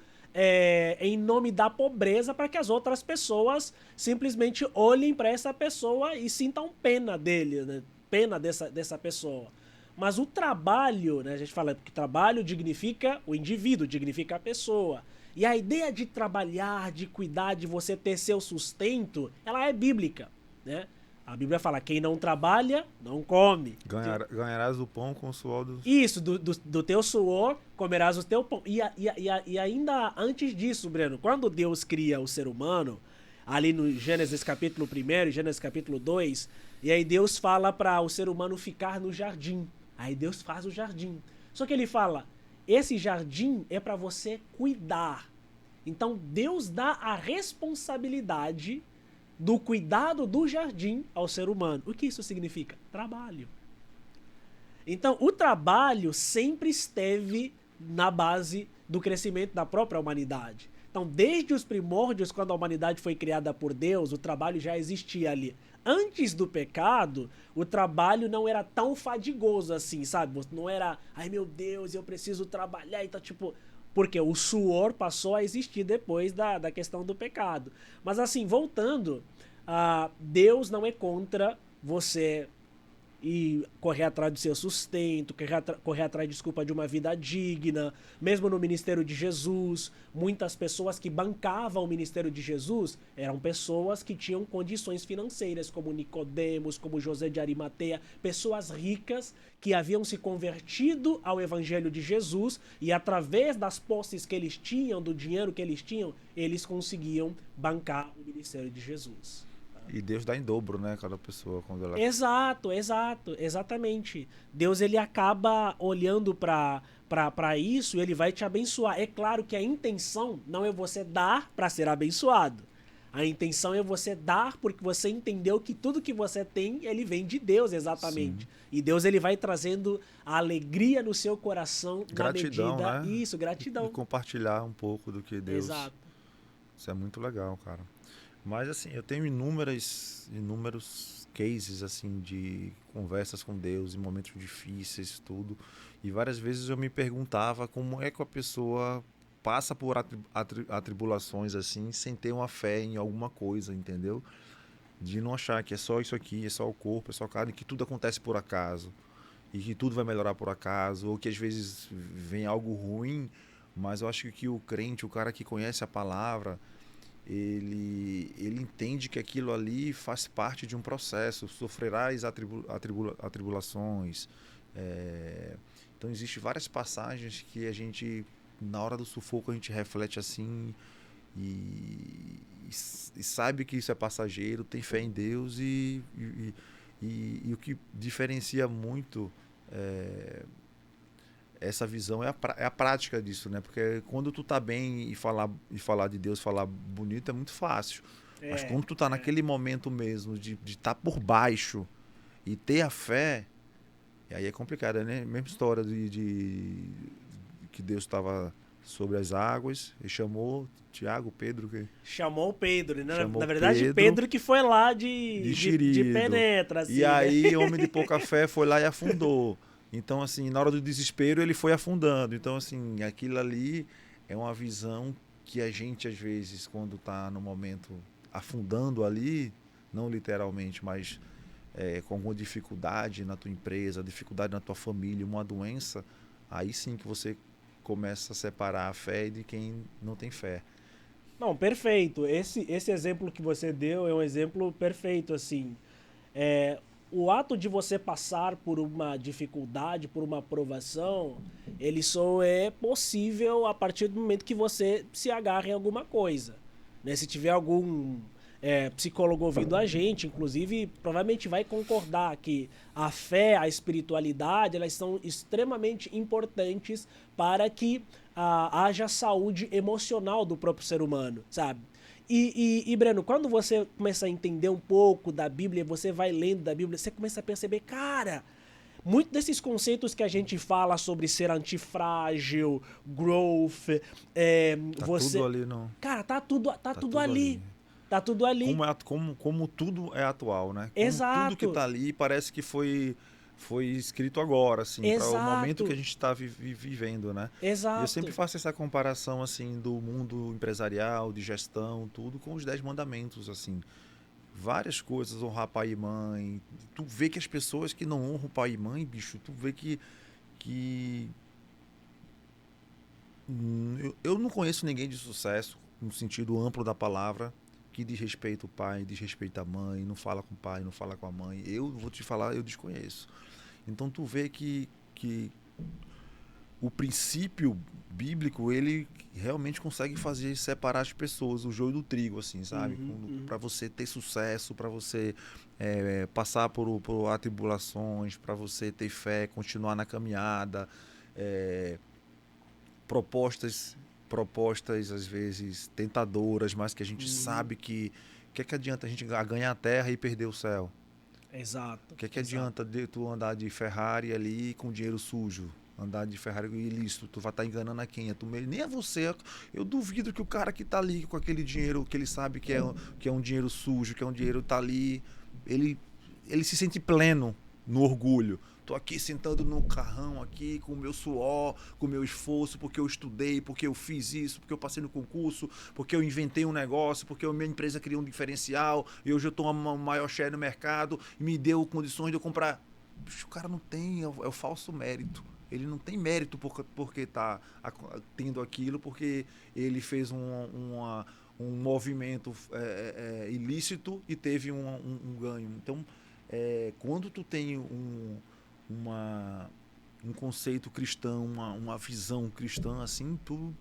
em nome da pobreza para que as outras pessoas simplesmente olhem para essa pessoa e sintam pena dele, né? Pena dessa pessoa. Mas o trabalho, né? A gente fala que trabalho dignifica o indivíduo, dignifica a pessoa. E a ideia de trabalhar, de cuidar, de você ter seu sustento, ela é bíblica, né? A Bíblia fala, quem não trabalha, não come. Ganharás o pão com o suor dos... Isso, do teu suor comerás o teu pão. E ainda antes disso, Breno, quando Deus cria o ser humano, ali no Gênesis capítulo 1 e Gênesis capítulo 2, e aí Deus fala para o ser humano ficar no jardim. Aí Deus faz o jardim. Só que ele fala, esse jardim é para você cuidar. Então Deus dá a responsabilidade do cuidado do jardim ao ser humano. O que isso significa? Trabalho. Então, o trabalho sempre esteve na base do crescimento da própria humanidade. Então, desde os primórdios, quando a humanidade foi criada por Deus, o trabalho já existia ali. Antes do pecado, o trabalho não era tão fadigoso assim, sabe? Não era, ai meu Deus, eu preciso trabalhar. Então, tipo, porque o suor passou a existir depois da questão do pecado. Mas assim, voltando, Deus não é contra você ir correr atrás do seu sustento, correr atrás, desculpa, de uma vida digna. Mesmo no ministério de Jesus, muitas pessoas que bancavam o ministério de Jesus eram pessoas que tinham condições financeiras, como Nicodemos, como José de Arimateia, pessoas ricas que haviam se convertido ao evangelho de Jesus e através das posses que eles tinham, do dinheiro que eles tinham, eles conseguiam bancar o ministério de Jesus. E Deus dá em dobro, né, cada pessoa quando ela... Exatamente. Deus ele acaba olhando para isso e ele vai te abençoar. É claro que a intenção não é você dar para ser abençoado. A intenção é você dar porque você entendeu que tudo que você tem, ele vem de Deus, exatamente. Sim. E Deus ele vai trazendo a alegria no seu coração gratidão, na medida... né? Isso, gratidão. E compartilhar um pouco do que Deus... Exato. Isso é muito legal, cara. Mas assim, eu tenho inúmeros cases assim de conversas com Deus em momentos difíceis, tudo. E várias vezes eu me perguntava como é que a pessoa passa por atribulações assim sem ter uma fé em alguma coisa, entendeu? De não achar que é só isso aqui, é só o corpo, é só a carne, que tudo acontece por acaso e que tudo vai melhorar por acaso, ou que às vezes vem algo ruim, Mas eu acho que o crente, o cara que conhece a palavra, ele entende que aquilo ali faz parte de um processo, sofrerás atribulações. Então, existem várias passagens que a gente, na hora do sufoco, a gente reflete assim e sabe que isso é passageiro, tem fé em Deus e o que diferencia muito essa visão é a prática disso, né? Porque quando tu tá bem e falar de Deus, falar bonito é muito fácil. Mas quando tu tá naquele momento mesmo de estar por baixo e ter a fé, aí é complicado, né? Mesma história de que Deus estava sobre as águas e chamou Tiago, Pedro... Chamou o Pedro, né? Chamou Na verdade, Pedro que foi lá de penetra. Assim, e aí, homem de pouca fé foi lá e afundou. Então, assim, na hora do desespero, ele foi afundando. Então, assim, aquilo ali é uma visão que a gente, às vezes, quando está no momento afundando ali, não literalmente, mas com alguma dificuldade na tua empresa, dificuldade na tua família, uma doença, aí sim que você começa a separar a fé de quem não tem fé. Não, perfeito. Esse exemplo que você deu é um exemplo perfeito, assim. O ato de você passar por uma dificuldade, por uma provação, ele só é possível a partir do momento que você se agarra em alguma coisa. Né? Se tiver algum psicólogo ouvindo a gente, inclusive, provavelmente vai concordar que a fé, a espiritualidade, elas são extremamente importantes para que haja saúde emocional do próprio ser humano, sabe? E Breno, quando você começa a entender um pouco da Bíblia, você vai lendo da Bíblia, você começa a perceber, cara, muitos desses conceitos que a gente fala sobre ser antifrágil, growth, você... tudo ali, não. Cara, tá tudo ali. Tá tudo ali. Como tudo é atual, né? Exato. Tudo que tá ali parece que foi escrito agora, assim, para o momento que a gente está vivendo, né? Exato. E eu sempre faço essa comparação, assim, do mundo empresarial, de gestão, tudo, com os 10 mandamentos, assim. Várias coisas, honrar pai e mãe. Tu vê que as pessoas que não honram pai e mãe, bicho, tu vê que eu não conheço ninguém de sucesso, no sentido amplo da palavra, que desrespeita o pai, desrespeita a mãe, não fala com o pai, não fala com a mãe. Eu vou te falar, eu desconheço. Então tu vê que o princípio bíblico, ele realmente consegue fazer separar as pessoas, o joio do trigo, assim, sabe? Para você ter sucesso, para você passar por atribulações, para você ter fé, continuar na caminhada, propostas às vezes tentadoras, mas que a gente sabe que adianta a gente ganhar a terra e perder o céu? Exato. O que adianta tu andar de Ferrari ali com dinheiro sujo? Andar de Ferrari ilícito, tu vai estar enganando a quem? Nem a você. Eu duvido que o cara que está ali com aquele dinheiro, que ele sabe que é um dinheiro sujo, que é um dinheiro tá ali, ele se sente pleno no orgulho. Tô aqui sentando no carrão aqui com o meu suor, com o meu esforço, porque eu estudei, porque eu fiz isso, porque eu passei no concurso, porque eu inventei um negócio, porque a minha empresa criou um diferencial e hoje eu tô uma maior share no mercado e me deu condições de eu comprar. O cara não tem, é o falso mérito. Ele não tem mérito porque tá tendo aquilo, porque ele fez um movimento ilícito e teve um ganho. Então, quando tu tem um conceito cristão, uma visão cristã, assim, tu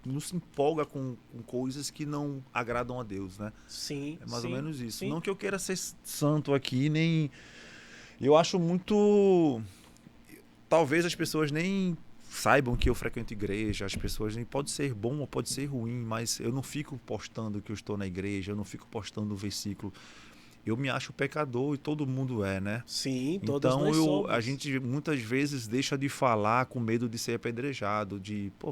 não se empolga com coisas que não agradam a Deus, né? Sim. É mais ou menos isso. Sim. Não que eu queira ser santo aqui, nem... Eu acho muito... Talvez as pessoas nem saibam que eu frequento igreja, as pessoas nem... Pode ser bom ou pode ser ruim, mas eu não fico postando que eu estou na igreja, eu não fico postando o versículo. Eu me acho pecador e todo mundo é, né? Sim, todos então nós somos. A gente muitas vezes deixa de falar com medo de ser apedrejado,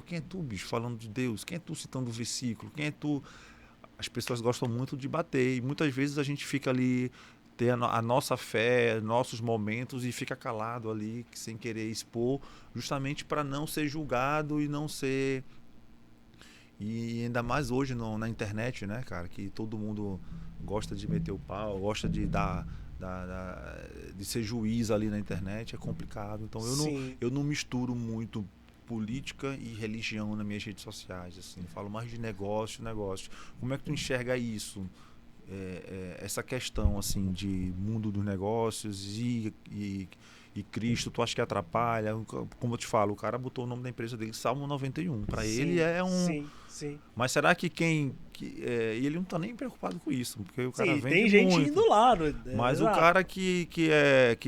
quem é tu, bicho, falando de Deus? Quem é tu citando o versículo? Quem é tu? As pessoas gostam muito de bater e muitas vezes a gente fica ali, ter a nossa fé, nossos momentos e fica calado ali, sem querer expor, justamente para não ser julgado e não ser... E ainda mais hoje na internet, né, cara, que todo mundo gosta de meter o pau, gosta de de ser juiz ali na internet, é complicado. Então eu não misturo muito política e religião nas minhas redes sociais, assim. Eu falo mais de negócio. Como é que tu enxerga isso? Essa questão, assim, de mundo dos negócios e Cristo, tu acha que atrapalha? Como eu te falo, o cara botou o nome da empresa dele, Salmo 91. Para ele é um... Sim, sim. Mas será que ele não tá nem preocupado com isso, porque o cara vende tem gente muito. indo lá. Mas o cara que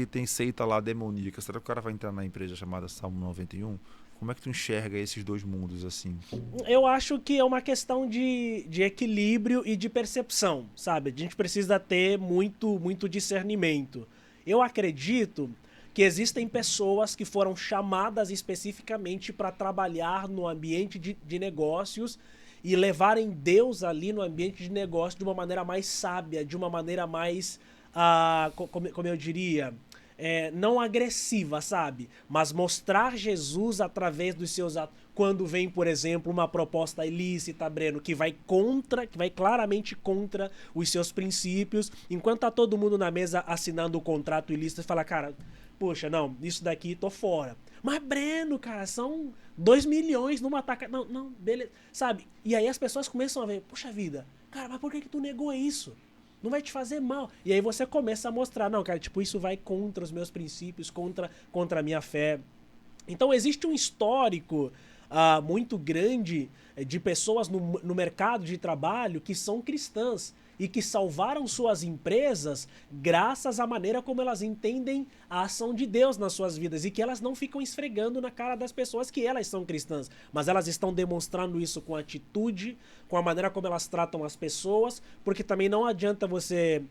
tem seita lá demoníaca, será que o cara vai entrar na empresa chamada Salmo 91? Como é que tu enxerga esses dois mundos, assim? Eu acho que é uma questão de equilíbrio e de percepção, sabe? A gente precisa ter muito discernimento. Eu acredito que existem pessoas que foram chamadas especificamente para trabalhar no ambiente de negócios e levarem Deus ali no ambiente de negócio de uma maneira mais sábia, de uma maneira mais, como eu diria... não agressiva, sabe? Mas mostrar Jesus através dos seus atos. Quando vem, por exemplo, uma proposta ilícita, Breno, que vai claramente contra os seus princípios, enquanto tá todo mundo na mesa assinando o contrato ilícito, você fala, cara, poxa, não, isso daqui tô fora. Mas, Breno, cara, são 2 milhões numa taca. Não, beleza. Sabe? E aí as pessoas começam a ver, poxa vida, cara, mas por que tu negou isso? Não vai te fazer mal. E aí você começa a mostrar, não, cara, tipo, isso vai contra os meus princípios, contra a minha fé. Então existe um histórico muito grande de pessoas no mercado de trabalho que são cristãs e que salvaram suas empresas graças à maneira como elas entendem a ação de Deus nas suas vidas e que elas não ficam esfregando na cara das pessoas que elas são cristãs, mas elas estão demonstrando isso com atitude, com a maneira como elas tratam as pessoas, porque também não adianta você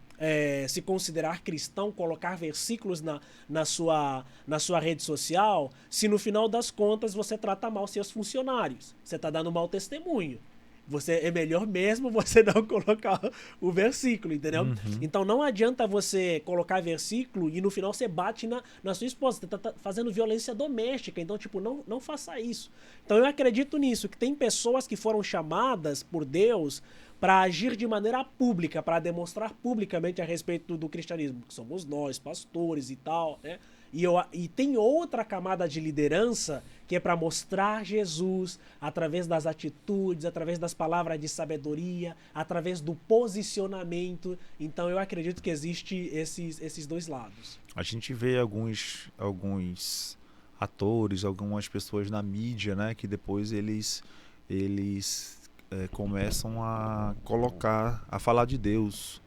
se considerar cristão, colocar versículos na sua rede social, se no final das contas você trata mal seus funcionários, você está dando mau testemunho. É melhor mesmo você não colocar o versículo, entendeu? Uhum. Então não adianta você colocar versículo e no final você bate na sua esposa. Você tá fazendo violência doméstica. Então, tipo, não faça isso. Então eu acredito nisso, que tem pessoas que foram chamadas por Deus para agir de maneira pública, para demonstrar publicamente a respeito do cristianismo, que somos nós, pastores e tal, né? E tem outra camada de liderança que é para mostrar Jesus através das atitudes, através das palavras de sabedoria, através do posicionamento. Então eu acredito que existe esses dois lados. A gente vê alguns atores, algumas pessoas na mídia, né, que depois eles começam a falar de Deus.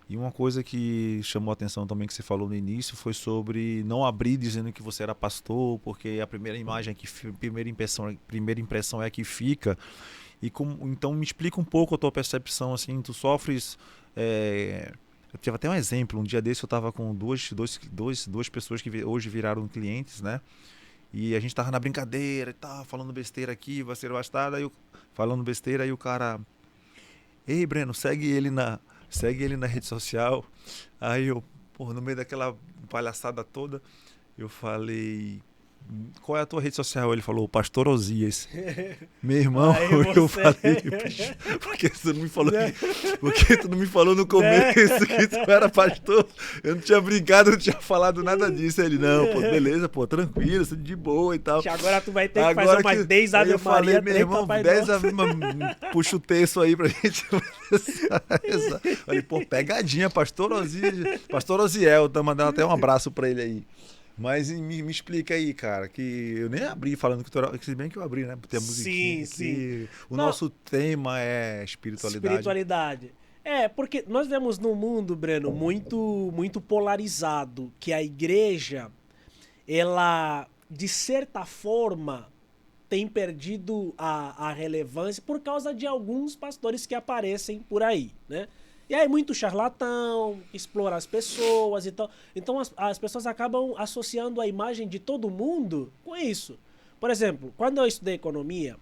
E uma coisa que chamou a atenção também que você falou no início foi sobre não abrir dizendo que você era pastor, porque a primeira impressão é a que fica. Então me explica um pouco a tua percepção, assim, tu sofres... Eu tive até um exemplo, um dia desse eu estava com duas pessoas que hoje viraram clientes, né? E a gente tava na brincadeira e tal, falando besteira aqui, vai ser bastada, falando besteira, aí o cara... Ei, Breno, segue ele na rede social. Aí eu, no meio daquela palhaçada toda, eu falei, qual é a tua rede social? Ele falou, Pastor Osias. Meu irmão, eu falei, porque tu não me falou no começo que tu era pastor? Eu não tinha brincado, não tinha falado nada disso. Aí ele, não, pô, beleza, pô, tranquilo, de boa e tal. Agora tu vai ter que fazer umas 10 Ave Maria. Eu falei, meu irmão, 10 puxa o texto aí pra gente. Falei, pô, pegadinha, Pastor Osias, Pastor Osiel, tá mandando até um abraço pra ele aí. Mas me explica aí, cara, que eu nem abri falando que tu era... Se bem que eu abri, né? Tem a musiquinha sim. Nosso tema é espiritualidade. Porque nós vemos num mundo, Breno, muito polarizado, que a igreja, ela, de certa forma, tem perdido a relevância por causa de alguns pastores que aparecem por aí, né? E aí muito charlatão, explora as pessoas e tal. Então as pessoas acabam associando a imagem de todo mundo com isso. Por exemplo, quando eu estudei economia,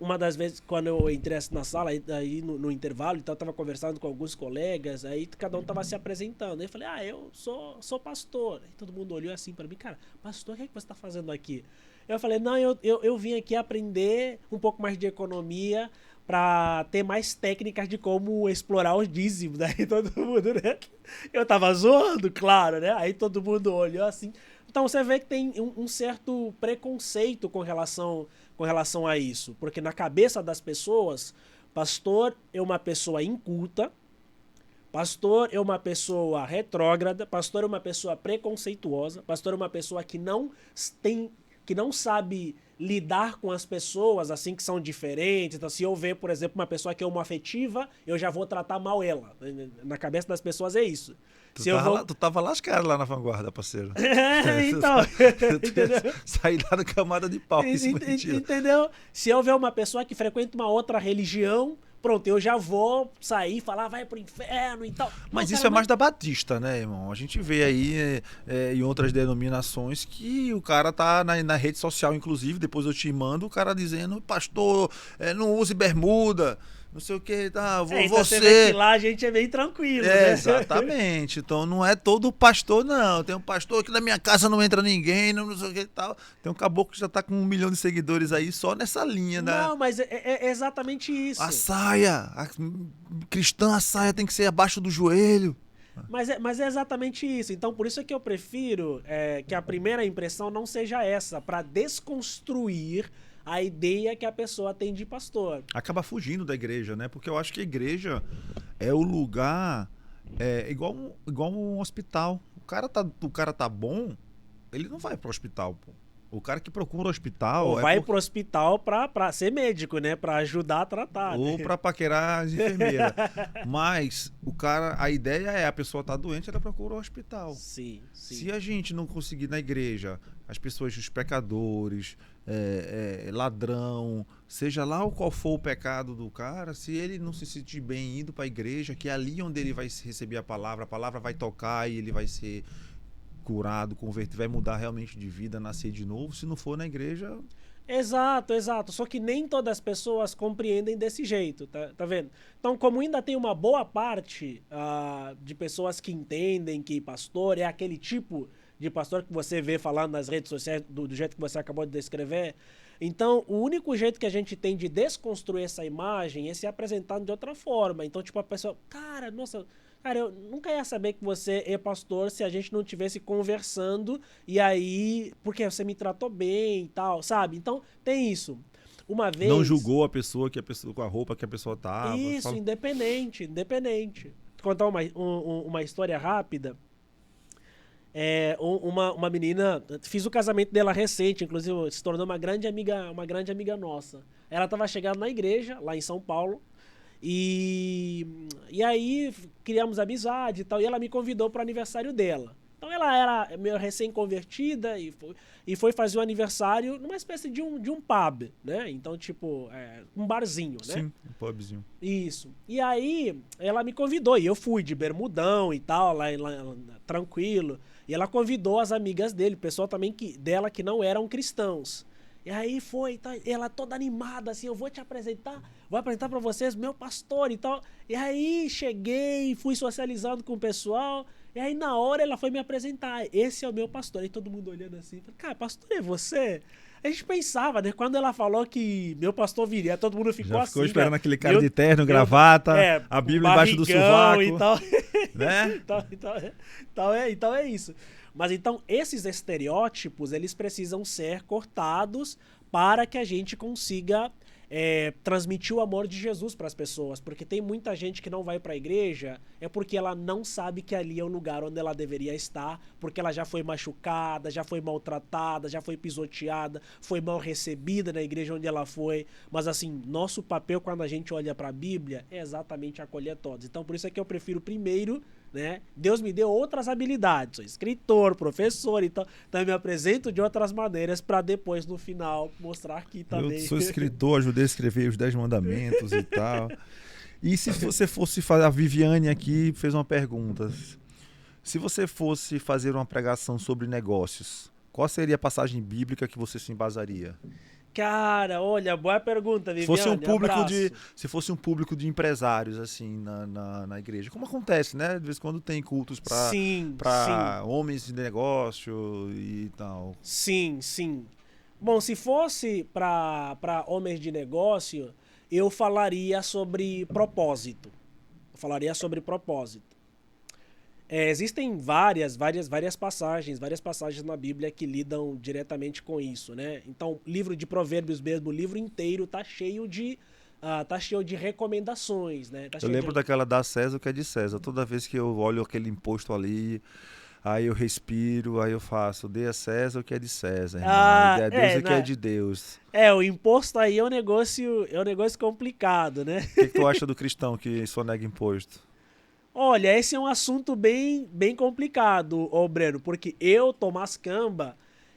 uma das vezes quando eu entrei na sala, aí no intervalo, então eu estava conversando com alguns colegas, aí cada um estava se apresentando. Aí eu falei, eu sou pastor. Aí todo mundo olhou assim para mim, cara, pastor, o que é que você está fazendo aqui? Eu falei, não, eu vim aqui aprender um pouco mais de economia, para ter mais técnicas de como explorar os dízimos. Daí todo mundo, né? Eu tava zoando, claro, né? Aí todo mundo olhou assim. Então você vê que tem um certo preconceito com relação a isso. Porque na cabeça das pessoas, pastor é uma pessoa inculta, pastor é uma pessoa retrógrada, pastor é uma pessoa preconceituosa, pastor é uma pessoa que não sabe lidar com as pessoas assim que são diferentes. Então, se eu ver, por exemplo, uma pessoa que é homoafetiva, eu já vou tratar mal ela. Na cabeça das pessoas é isso. Tu tava lascado lá na vanguarda, parceiro. Então, entendeu? Saí lá na camada de pau. Entendeu? Se eu ver uma pessoa que frequenta uma outra religião, pronto, eu já vou sair e falar, vai pro inferno e tal. Mas isso é mais da Batista, né, irmão? A gente vê aí em outras denominações que o cara tá na rede social, inclusive, depois eu te mando, o cara dizendo, pastor, não use bermuda, não sei o que, tá, então você vê que lá a gente é bem tranquilo, né? Exatamente. Então não é todo pastor, não. Tem um pastor que na minha casa não entra ninguém, não sei o que e tal. Tem um caboclo que já tá com 1 milhão de seguidores aí só nessa linha, né? Não, mas é exatamente isso. A saia cristã, a saia tem que ser abaixo do joelho. Mas é exatamente isso. Então, por isso é que eu prefiro que a primeira impressão não seja essa, para desconstruir a ideia que a pessoa tem de pastor. Acaba fugindo da igreja, né? Porque eu acho que a igreja é o lugar igual um hospital. O cara tá bom, ele não vai pro hospital, pô. O cara que procura o hospital... Ou vai pro hospital pra ser médico, né? Pra ajudar a tratar. Ou pra paquerar as enfermeiras. Mas a ideia é a pessoa tá doente, ela procura o hospital. Sim. Se a gente não conseguir na igreja, as pessoas, os pecadores, ladrão, seja lá qual for o pecado do cara, se ele não se sentir bem indo pra igreja, que é ali onde ele vai receber a palavra vai tocar e ele vai ser curado, convertido, vai mudar realmente de vida, nascer de novo. Se não for na igreja... Exato. Só que nem todas as pessoas compreendem desse jeito, tá vendo? Então, como ainda tem uma boa parte de pessoas que entendem que pastor é aquele tipo de pastor que você vê falando nas redes sociais do jeito que você acabou de descrever, então o único jeito que a gente tem de desconstruir essa imagem é se apresentando de outra forma. Então, tipo, a pessoa, cara, eu nunca ia saber que você é pastor se a gente não estivesse conversando e aí, porque você me tratou bem e tal, sabe? Então, tem isso. Uma vez... Não julgou a pessoa com a roupa que a pessoa tava. Isso, independente. Vou contar uma história rápida. Uma menina, fiz o casamento dela recente, inclusive se tornou uma grande amiga nossa. Ela estava chegando na igreja, lá em São Paulo, e aí criamos amizade e tal, e ela me convidou para o aniversário dela. Então ela era meio recém-convertida e foi fazer o aniversário numa espécie de um pub, né? Então, tipo, um barzinho, né? Sim, um pubzinho. Isso. E aí ela me convidou, e eu fui de bermudão e tal, lá tranquilo. E ela convidou as amigas dele, o pessoal também dela que não eram cristãos. E aí foi, tá, ela toda animada, assim, vou apresentar pra vocês meu pastor e tal. E aí cheguei, fui socializando com o pessoal, e aí na hora ela foi me apresentar, esse é o meu pastor. E todo mundo olhando assim, cara, pastor é você? A gente pensava, né, quando ela falou que meu pastor viria, todo mundo ficou assim. Ficou esperando aquele cara de terno, gravata, a Bíblia embaixo do sovaco. E tal. Né? Então é isso. Mas então esses estereótipos, eles precisam ser cortados para que a gente consiga transmitir o amor de Jesus para as pessoas. Porque tem muita gente que não vai para a igreja porque ela não sabe que ali é o lugar onde ela deveria estar, porque ela já foi machucada, já foi maltratada, já foi pisoteada, foi mal recebida na igreja onde ela foi. Mas assim, nosso papel quando a gente olha para a Bíblia é exatamente acolher todos. Então por isso é que eu prefiro primeiro, né? Deus me deu outras habilidades, sou escritor, professor, então eu me apresento de outras maneiras para depois no final mostrar que também... Eu sou escritor, ajudei a escrever os 10 mandamentos e tal. E se você fosse fazer, a Viviane aqui fez uma pergunta, se você fosse fazer uma pregação sobre negócios, qual seria a passagem bíblica que você se embasaria? Cara, olha, boa pergunta, Viviane. Se fosse um público de empresários, assim, na igreja. Como acontece, né? De vez em quando tem cultos para homens de negócio e tal. Sim. Bom, se fosse para homens de negócio, eu falaria sobre propósito. Existem várias passagens na Bíblia que lidam diretamente com isso, né? Então, livro de Provérbios mesmo, o livro inteiro tá cheio de recomendações, né? Eu lembro daquela da César o que é de César. Toda vez que eu olho aquele imposto ali, aí eu respiro, aí eu faço, dê a César o que é de César, irmão. E dê a Deus o que é de Deus. O imposto aí é um negócio complicado, né? O que tu acha do cristão que só nega imposto? Olha, esse é um assunto bem complicado, ô Breno, porque eu, Tomás Camba,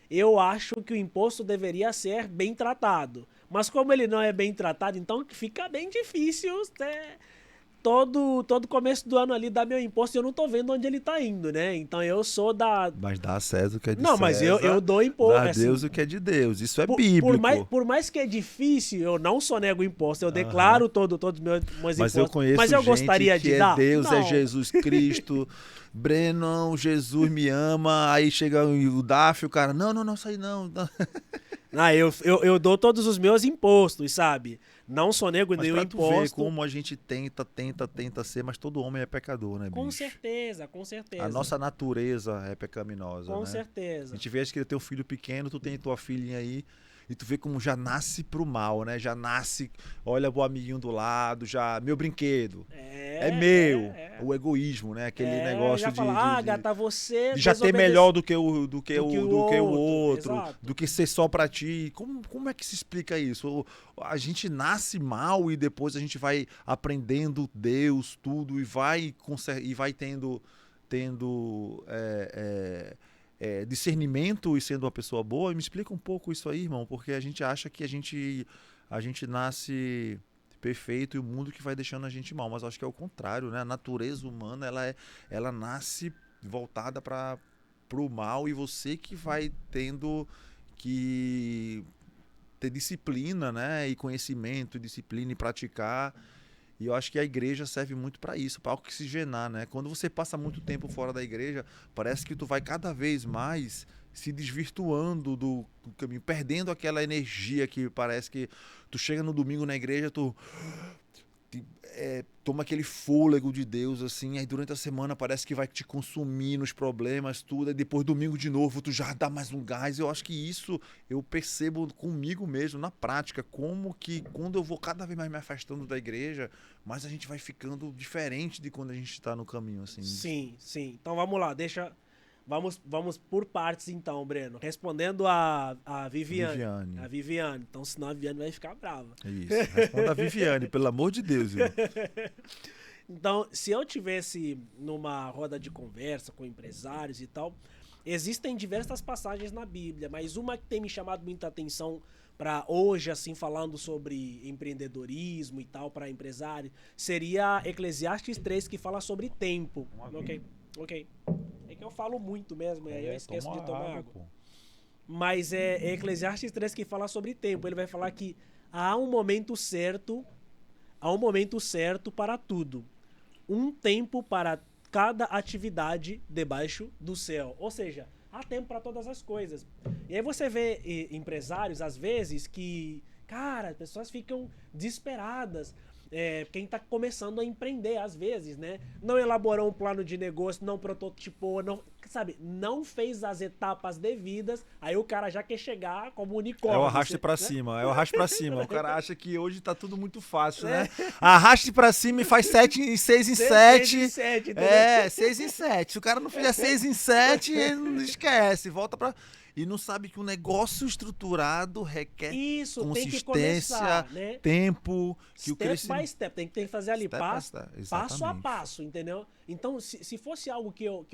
eu acho que o imposto deveria ser bem tratado. Mas como ele não é bem tratado, então fica bem difícil, né? Todo começo do ano ali dar meu imposto e eu não tô vendo onde ele tá indo, né? Então eu sou da... Mas dá a César o que é de Não, César. mas eu dou imposto. Dá a assim, Deus o que é de Deus. Isso é bíblico. Por mais que é difícil, eu não só nego imposto, eu declaro todos os meus Mas impostos. eu conheço mas eu gente gostaria que de é dar. Deus, não. é Jesus Cristo. Breno, Jesus me ama. Aí chega o Dáfio, o cara, não, isso aí não. Eu dou todos os meus impostos, sabe? Não só nego Mas nenhum pra tu ver imposto. como a gente tenta ser, mas todo homem é pecador, né, bicho? Com certeza. A nossa natureza é pecaminosa, Com né? certeza. A gente vê que teu filho pequeno, tu tem tua filhinha aí, e tu vê como já nasce pro mal, né? Já nasce, olha o amiguinho do lado, já, meu brinquedo, é meu. O egoísmo, né? Aquele negócio já fala, gata, você de já ter melhor do que o outro, exato. do que ser só pra ti. Como é que se explica isso? A gente nasce mal e depois a gente vai aprendendo Deus, tudo, e vai tendo discernimento e sendo uma pessoa boa. Me explica um pouco isso aí, irmão, porque a gente acha que a gente nasce perfeito e o mundo que vai deixando a gente mal, mas eu acho que é o contrário, né? A natureza humana, ela nasce voltada para o mal, e você que vai tendo que ter disciplina, né? E conhecimento, disciplina e praticar. E eu acho que a igreja serve muito para isso, para oxigenar, né? Quando você passa muito tempo fora da igreja, parece que tu vai cada vez mais se desvirtuando do caminho, perdendo aquela energia que parece que tu chega no domingo na igreja, tu toma aquele fôlego de Deus, assim, aí durante a semana parece que vai te consumir nos problemas, tudo, aí depois domingo de novo tu já dá mais um gás. Eu acho que isso eu percebo comigo mesmo, na prática, como que quando eu vou cada vez mais me afastando da igreja, mais a gente vai ficando diferente de quando a gente está no caminho, assim. Sim. Então vamos lá, Vamos por partes então, Breno. Respondendo a Viviane. A Viviane. Então, senão a Viviane vai ficar brava. Isso. Responda a Viviane, pelo amor de Deus, irmão. Então, se eu tivesse numa roda de conversa com empresários e tal, existem diversas passagens na Bíblia, mas uma que tem me chamado muita atenção para hoje, assim, falando sobre empreendedorismo e tal, para empresário, seria Eclesiastes 3, que fala sobre tempo. Ok. É que eu falo muito mesmo, aí eu esqueço de tomar água. Pô. Mas é Eclesiastes 3 que fala sobre tempo. Ele vai falar que há um momento certo para tudo. Um tempo para cada atividade debaixo do céu. Ou seja, há tempo para todas as coisas. E aí você vê empresários, às vezes, que, cara, as pessoas ficam desesperadas. Quem está começando a empreender, às vezes, né? Não elaborou um plano de negócio, não prototipou, não fez as etapas devidas, aí o cara já quer chegar como unicórnio. É o arraste pra cima, O cara acha que hoje tá tudo muito fácil, né? Arraste pra cima e faz 6 em 7. 6 em 7, entendeu? 6 em 7. Se o cara não fizer 6 em 7, ele não esquece, volta pra... E não sabe que o negócio estruturado requer consistência, tem que começar, né? tempo, que step o crescimento... by step, tem que fazer ali passo a passo, entendeu? Então, se fosse algo que eu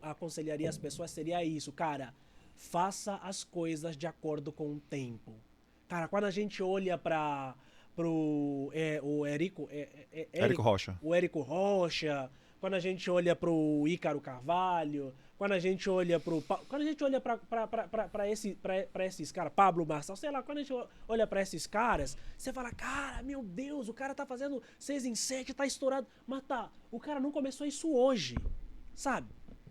aconselharia as pessoas, seria isso, cara, faça as coisas de acordo com o tempo. Cara, quando a gente olha pro Érico Rocha. O Érico Rocha, quando a gente olha pro Ícaro Carvalho, quando a gente olha pra esses caras, Pablo Marçal, sei lá, quando a gente olha pra esses caras, você fala, cara, meu Deus, o cara tá fazendo 6 em 7, tá estourado. Mas tá, o cara não começou isso hoje, sabe?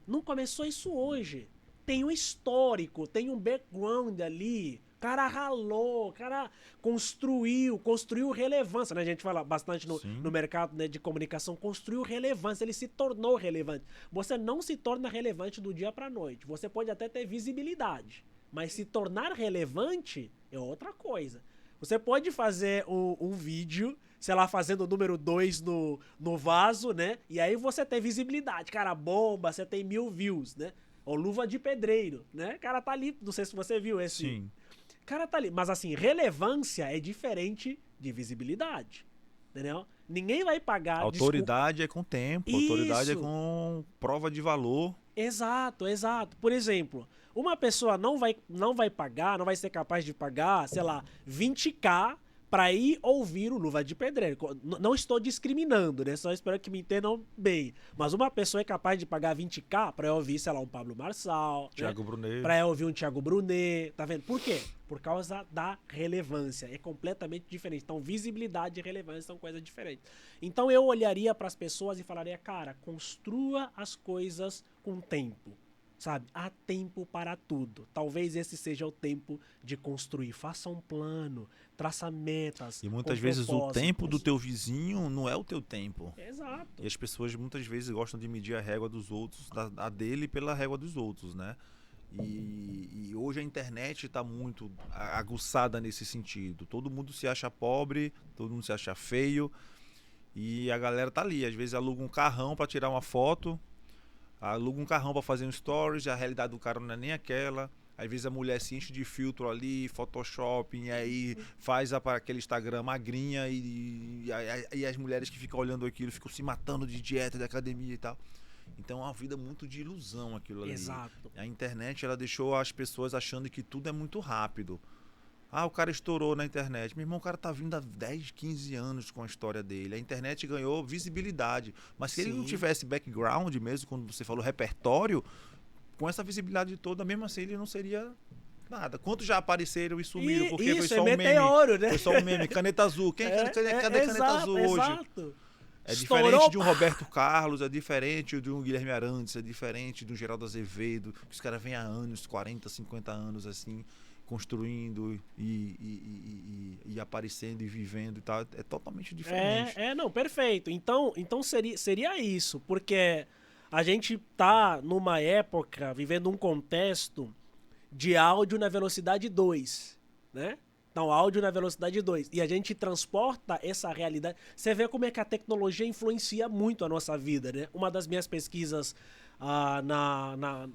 Não começou isso hoje. Tem um histórico, tem um background ali. cara ralou, o cara construiu relevância, né? A gente fala bastante no mercado, né, de comunicação, construiu relevância, ele se tornou relevante. Você não se torna relevante do dia pra noite. Você pode até ter visibilidade, mas se tornar relevante é outra coisa. Você pode fazer um vídeo, sei lá, fazendo o número 2 no vaso, né? E aí você tem visibilidade. Cara, bomba, você tem 1000 views, né? Ou Luva de Pedreiro, né? O cara tá ali, não sei se você viu esse. Sim. O cara tá ali. Mas assim, relevância é diferente de visibilidade, entendeu? Ninguém vai pagar... Autoridade é com tempo, Isso. Autoridade é com prova de valor. Exato, exato. Por exemplo, uma pessoa não vai pagar, não vai ser capaz de pagar, sei lá, 20k pra ir ouvir o Luva de Pedreiro. Não estou discriminando, né? Só espero que me entendam bem. Mas uma pessoa é capaz de pagar 20k pra eu ouvir, sei lá, um Pablo Marçal, Thiago né? Brunet. Pra eu ouvir um Thiago Brunet, tá vendo? Por quê? Por causa da relevância. É completamente diferente. Então, visibilidade e relevância são coisas diferentes. Então, eu olharia pras pessoas e falaria, cara, construa as coisas com tempo. Sabe? Há tempo para tudo. Talvez esse seja o tempo de construir. Faça um plano, traça metas. E muitas vezes o tempo do teu vizinho não é o teu tempo. Exato. E as pessoas muitas vezes gostam de medir a régua dos outros, a dele pela régua dos outros, né? E hoje a internet está muito aguçada nesse sentido. Todo mundo se acha pobre, todo mundo se acha feio. E a galera tá ali. Às vezes aluga um carrão para tirar uma foto, aluga um carrão para fazer um stories, a realidade do cara não é nem aquela. Às vezes a mulher se enche de filtro ali, Photoshop, e aí faz para aquele Instagram magrinha e as mulheres que ficam olhando aquilo ficam se matando de dieta, de academia e tal. Então é uma vida muito de ilusão aquilo ali. Exato. A internet ela deixou as pessoas achando que tudo é muito rápido. Ah, o cara estourou na internet. Meu irmão, o cara tá vindo há 10, 15 anos com a história dele. A internet ganhou visibilidade. Mas se ele não tivesse background mesmo, quando você falou repertório, com essa visibilidade toda, mesmo assim ele não seria nada. Quantos já apareceram e sumiram porque foi só um meteoro, meme? Né? Foi só um meme. Caneta azul. Cadê caneta azul hoje? Exato. É diferente de um Roberto Carlos, é diferente de um Guilherme Arantes, é diferente de um Geraldo Azevedo, que os caras vêm há anos, 40, 50 anos, assim, construindo e aparecendo e vivendo e tal. É totalmente diferente. Não, perfeito. Então seria isso, porque a gente tá numa época, vivendo um contexto de áudio na velocidade 2, né? Então, áudio na velocidade 2. E a gente transporta essa realidade. Você vê como é que a tecnologia influencia muito a nossa vida, né? Uma das minhas pesquisas na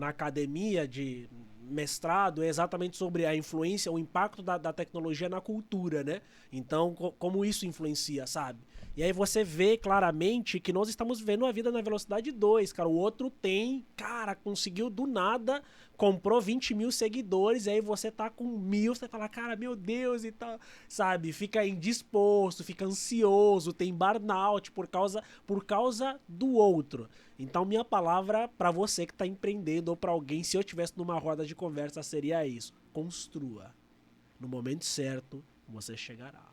academia de mestrado é exatamente sobre a influência, o impacto da tecnologia na cultura, né? Então, como isso influencia, sabe? E aí você vê claramente que nós estamos vivendo a vida na velocidade 2, cara. O outro tem, cara, conseguiu do nada, comprou 20 mil seguidores, e aí você tá com 1000, você fala, cara, meu Deus e tal, sabe? Fica indisposto, fica ansioso, tem burnout por causa do outro. Então, minha palavra pra você que tá empreendendo ou pra alguém, se eu tivesse numa roda de conversa, seria isso. Construa. No momento certo, você chegará.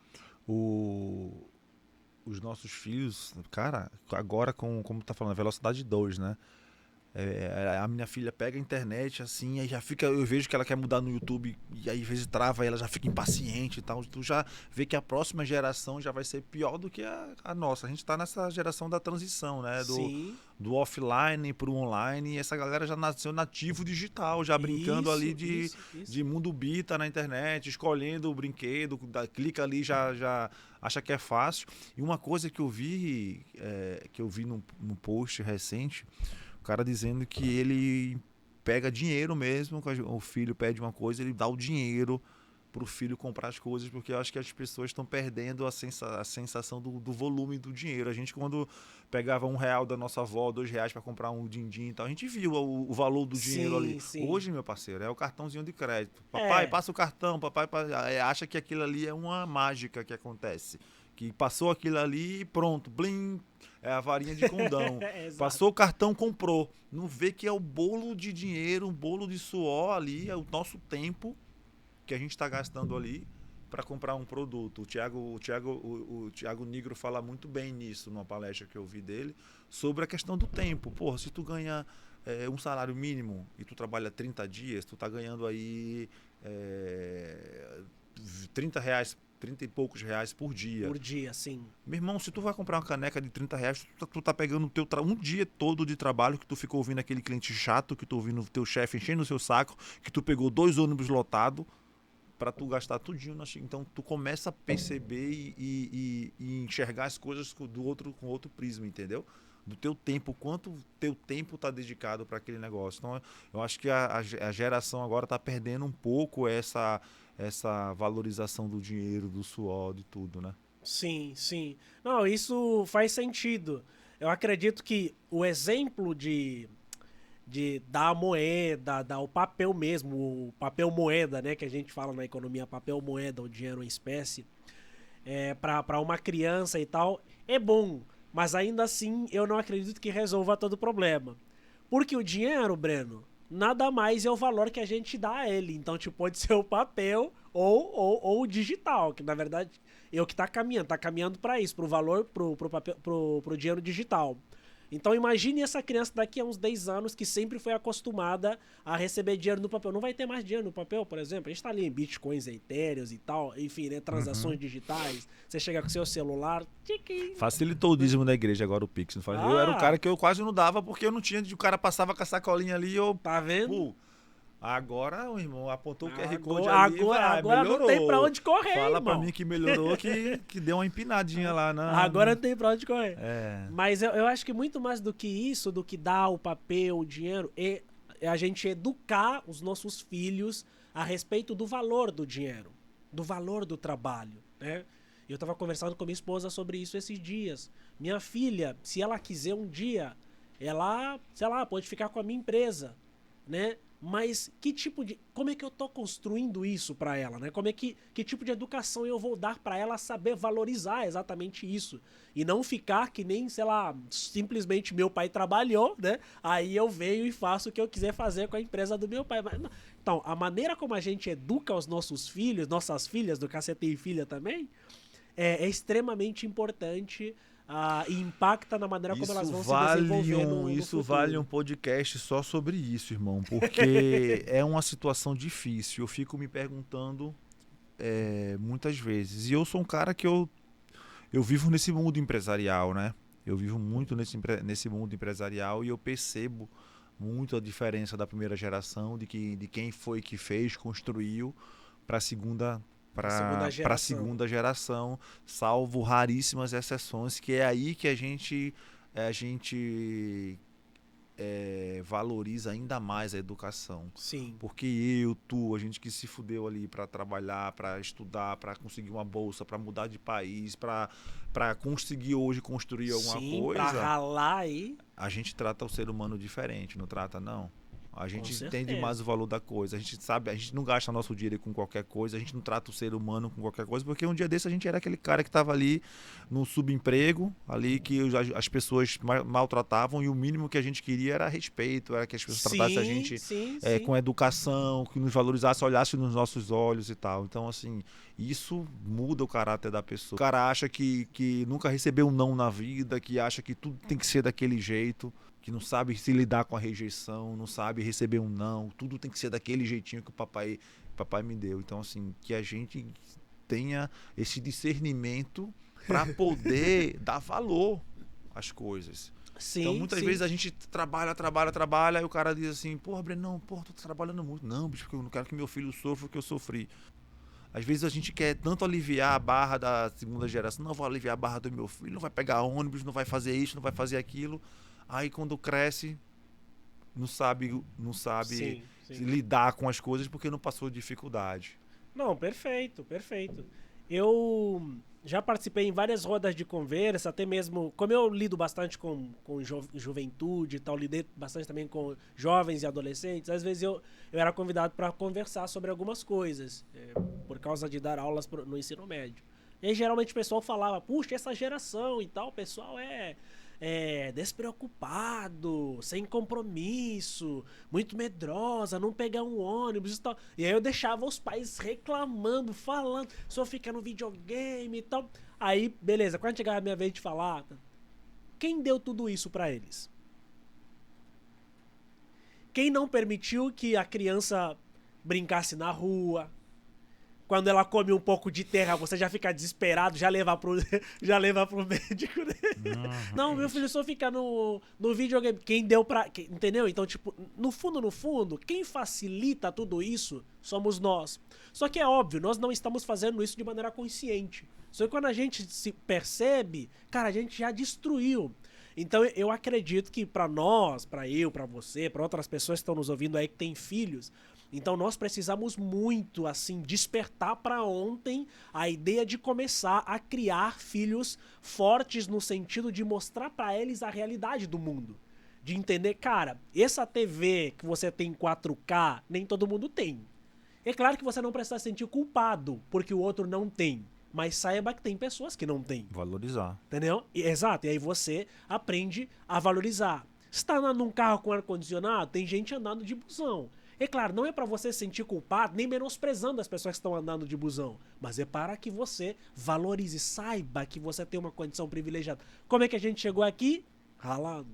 Os nossos filhos, cara, agora como tá falando, velocidade 2, né? A minha filha pega a internet assim, aí já fica, eu vejo que ela quer mudar no YouTube e aí às vezes trava, aí ela já fica impaciente e tal. Tu já vê que a próxima geração já vai ser pior do que a nossa. A gente tá nessa geração da transição, né? Do offline pro online, e essa galera já nasceu nativo digital, já brincando ali de mundo bita na internet, escolhendo o brinquedo, clica ali, já acha que é fácil. E uma coisa que eu vi num post recente, o cara dizendo que ele pega dinheiro mesmo, o filho pede uma coisa, ele dá o dinheiro pro filho comprar as coisas, porque eu acho que as pessoas estão perdendo a sensação do volume do dinheiro. A gente, quando pegava R$1 da nossa avó, R$2 para comprar um din-din e tal, a gente viu o valor do dinheiro ali. Sim. Hoje, meu parceiro, é o cartãozinho de crédito. Papai, passa o cartão, papai acha que aquilo ali é uma mágica que acontece. Que passou aquilo ali e pronto, blim, é a varinha de condão. Passou o cartão, comprou. Não vê que é o bolo de dinheiro, um bolo de suor ali, é o nosso tempo que a gente está gastando ali para comprar um produto. O Thiago Nigro fala muito bem nisso, numa palestra que eu vi dele, sobre a questão do tempo. Porra, se tu ganha um salário mínimo e tu trabalha 30 dias, tu tá ganhando aí R$30, 30 e poucos reais por dia. Por dia, sim. Meu irmão, se tu vai comprar uma caneca de R$30, tu tá pegando o teu um dia todo de trabalho que tu ficou ouvindo aquele cliente chato, que tu ouvindo o teu chefe enchendo o seu saco, que tu pegou 2 ônibus lotados para tu gastar tudinho. Então tu começa a perceber e enxergar as coisas com outro prisma, entendeu? Do teu tempo, quanto teu tempo tá dedicado para aquele negócio. Então eu acho que a geração agora tá perdendo um pouco essa valorização do dinheiro, do suor, de tudo, né? Sim, sim. Não, isso faz sentido. Eu acredito que o exemplo da moeda, o papel mesmo, o papel moeda, né, que a gente fala na economia, papel moeda, o dinheiro em espécie, para uma criança e tal, é bom, mas ainda assim eu não acredito que resolva todo o problema. Porque o dinheiro, Breno, nada mais é o valor que a gente dá a ele. Então, tipo, pode ser o papel ou o digital, que na verdade é o que tá caminhando para isso, pro valor, pro dinheiro digital. Então imagine essa criança daqui a uns 10 anos que sempre foi acostumada a receber dinheiro no papel. Não vai ter mais dinheiro no papel, por exemplo. A gente tá ali em bitcoins, etéreos e tal, enfim, né, transações digitais. Você chega com seu celular... Tchiquim. Facilitou o dízimo da igreja agora, o Pix. Eu era o cara que eu quase não dava porque eu não tinha... O cara passava com a sacolinha ali e eu... Tá vendo? Agora o irmão apontou o QR Code ali, agora melhorou. Não tem pra onde correr, Fala irmão. Pra mim que melhorou, que deu uma empinadinha lá. Agora não tem pra onde correr. É. Mas eu acho que muito mais do que isso, do que dar o papel, o dinheiro, é a gente educar os nossos filhos a respeito do valor do dinheiro, do valor do trabalho, né? Eu tava conversando com minha esposa sobre isso esses dias. Minha filha, se ela quiser um dia, ela, sei lá, pode ficar com a minha empresa, né? Mas como é que eu tô construindo isso para ela, né? Que tipo de educação eu vou dar para ela saber valorizar exatamente isso e não ficar que nem, sei lá, simplesmente meu pai trabalhou, né? Aí eu venho e faço o que eu quiser fazer com a empresa do meu pai. Então, a maneira como a gente educa os nossos filhos, nossas filhas, do caso você tem filha também, é extremamente importante. E impacta na maneira como elas vão se desenvolver no Isso futuro. vale um podcast só sobre isso, irmão, porque é uma situação difícil. Eu fico me perguntando muitas vezes. E eu sou um cara que eu vivo nesse mundo empresarial, né? Eu vivo muito nesse mundo empresarial e eu percebo muito a diferença da primeira geração, de quem foi que fez, construiu, para a segunda geração, salvo raríssimas exceções, que é aí que a gente valoriza ainda mais a educação. Sim. Porque a gente que se fudeu ali para trabalhar, para estudar, para conseguir uma bolsa, para mudar de país, para conseguir hoje construir alguma coisa. Pra ralar aí. A gente trata o ser humano diferente, não trata, não? A gente Com entende certeza. mais o valor da coisa. A gente sabe, a gente não gasta nosso dinheiro com qualquer coisa, a gente não trata o ser humano com qualquer coisa, porque um dia desse a gente era aquele cara que estava ali no subemprego, ali que as pessoas maltratavam e o mínimo que a gente queria era respeito, era que as pessoas tratassem a gente com educação, que nos valorizasse, olhasse nos nossos olhos e tal. Então, assim, isso muda o caráter da pessoa. O cara acha que nunca recebeu um não na vida, que acha que tudo tem que ser daquele jeito, que não sabe se lidar com a rejeição, não sabe receber um não, tudo tem que ser daquele jeitinho que o papai me deu. Então, assim, que a gente tenha esse discernimento para poder dar valor às coisas. Sim, então, muitas vezes a gente trabalha, e o cara diz assim, porra, Breno, tu tá trabalhando muito. Não, bicho, porque eu não quero que meu filho sofra o que eu sofri. Às vezes a gente quer tanto aliviar a barra da segunda geração, não vou aliviar a barra do meu filho, não vai pegar ônibus, não vai fazer isso, não vai fazer aquilo. Aí quando cresce, não sabe Sim. lidar com as coisas porque não passou dificuldade. Não, perfeito. Eu já participei em várias rodas de conversa, até mesmo, como eu lido bastante com juventude e tal, lidei bastante também com jovens e adolescentes, às vezes eu era convidado para conversar sobre algumas coisas, por causa de dar aulas no ensino médio. E aí, geralmente o pessoal falava, puxa, essa geração e tal, o pessoal é despreocupado, sem compromisso, muito medrosa, não pegar um ônibus e tal. E aí eu deixava os pais reclamando, falando, só fica no videogame e tal. Aí, beleza, quando chegava a minha vez de falar, quem deu tudo isso pra eles? Quem não permitiu que a criança brincasse na rua. Quando ela come um pouco de terra, você já fica desesperado, já leva pro médico, né? Não, meu filho só fica no videogame. Quem deu pra... Entendeu? Então, tipo, no fundo, quem facilita tudo isso somos nós. Só que é óbvio, nós não estamos fazendo isso de maneira consciente. Só que quando a gente se percebe, cara, a gente já destruiu. Então, eu acredito que pra nós, pra eu, pra você, pra outras pessoas que estão nos ouvindo aí que têm filhos... Então nós precisamos muito, assim, despertar para ontem a ideia de começar a criar filhos fortes no sentido de mostrar para eles a realidade do mundo. De entender, cara, essa TV que você tem em 4K, nem todo mundo tem. É claro que você não precisa se sentir culpado porque o outro não tem. Mas saiba que tem pessoas que não têm. Valorizar. Entendeu? Exato. E aí você aprende a valorizar. Se tá andando num carro com ar-condicionado, tem gente andando de busão. É claro, não é para você se sentir culpado, nem menosprezando as pessoas que estão andando de busão, mas é para que você valorize, saiba que você tem uma condição privilegiada. Como é que a gente chegou aqui? Ralando.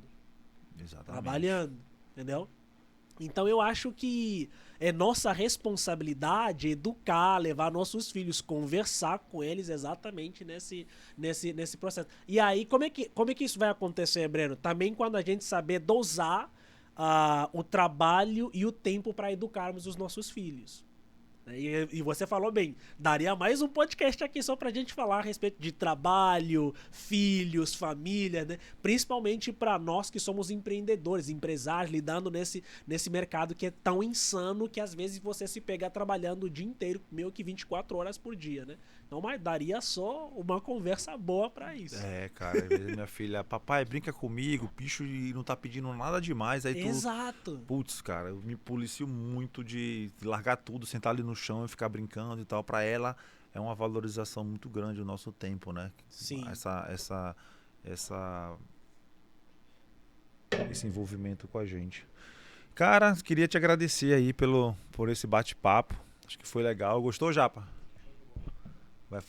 Exatamente. Trabalhando, entendeu? Então eu acho que é nossa responsabilidade educar, levar nossos filhos, conversar com eles exatamente nesse processo. E aí, como é que isso vai acontecer, Breno? Também quando a gente saber dosar o trabalho e o tempo para educarmos os nossos filhos. E você falou bem, daria mais um podcast aqui só pra gente falar a respeito de trabalho, filhos, família, né? Principalmente para nós que somos empreendedores, empresários, lidando nesse mercado que é tão insano que às vezes você se pega trabalhando o dia inteiro, meio que 24 horas por dia, né? Então, mas daria só uma conversa boa pra isso. É, cara, às vezes minha filha, papai, brinca comigo, bicho, e não tá pedindo nada demais, aí tu... Exato. Putz, cara, eu me policio muito de largar tudo, sentar ali no chão e ficar brincando e tal. Pra ela é uma valorização muito grande o nosso tempo, né? Sim. Esse envolvimento com a gente. Cara, queria te agradecer aí por esse bate-papo. Acho que foi legal. Gostou, Japa?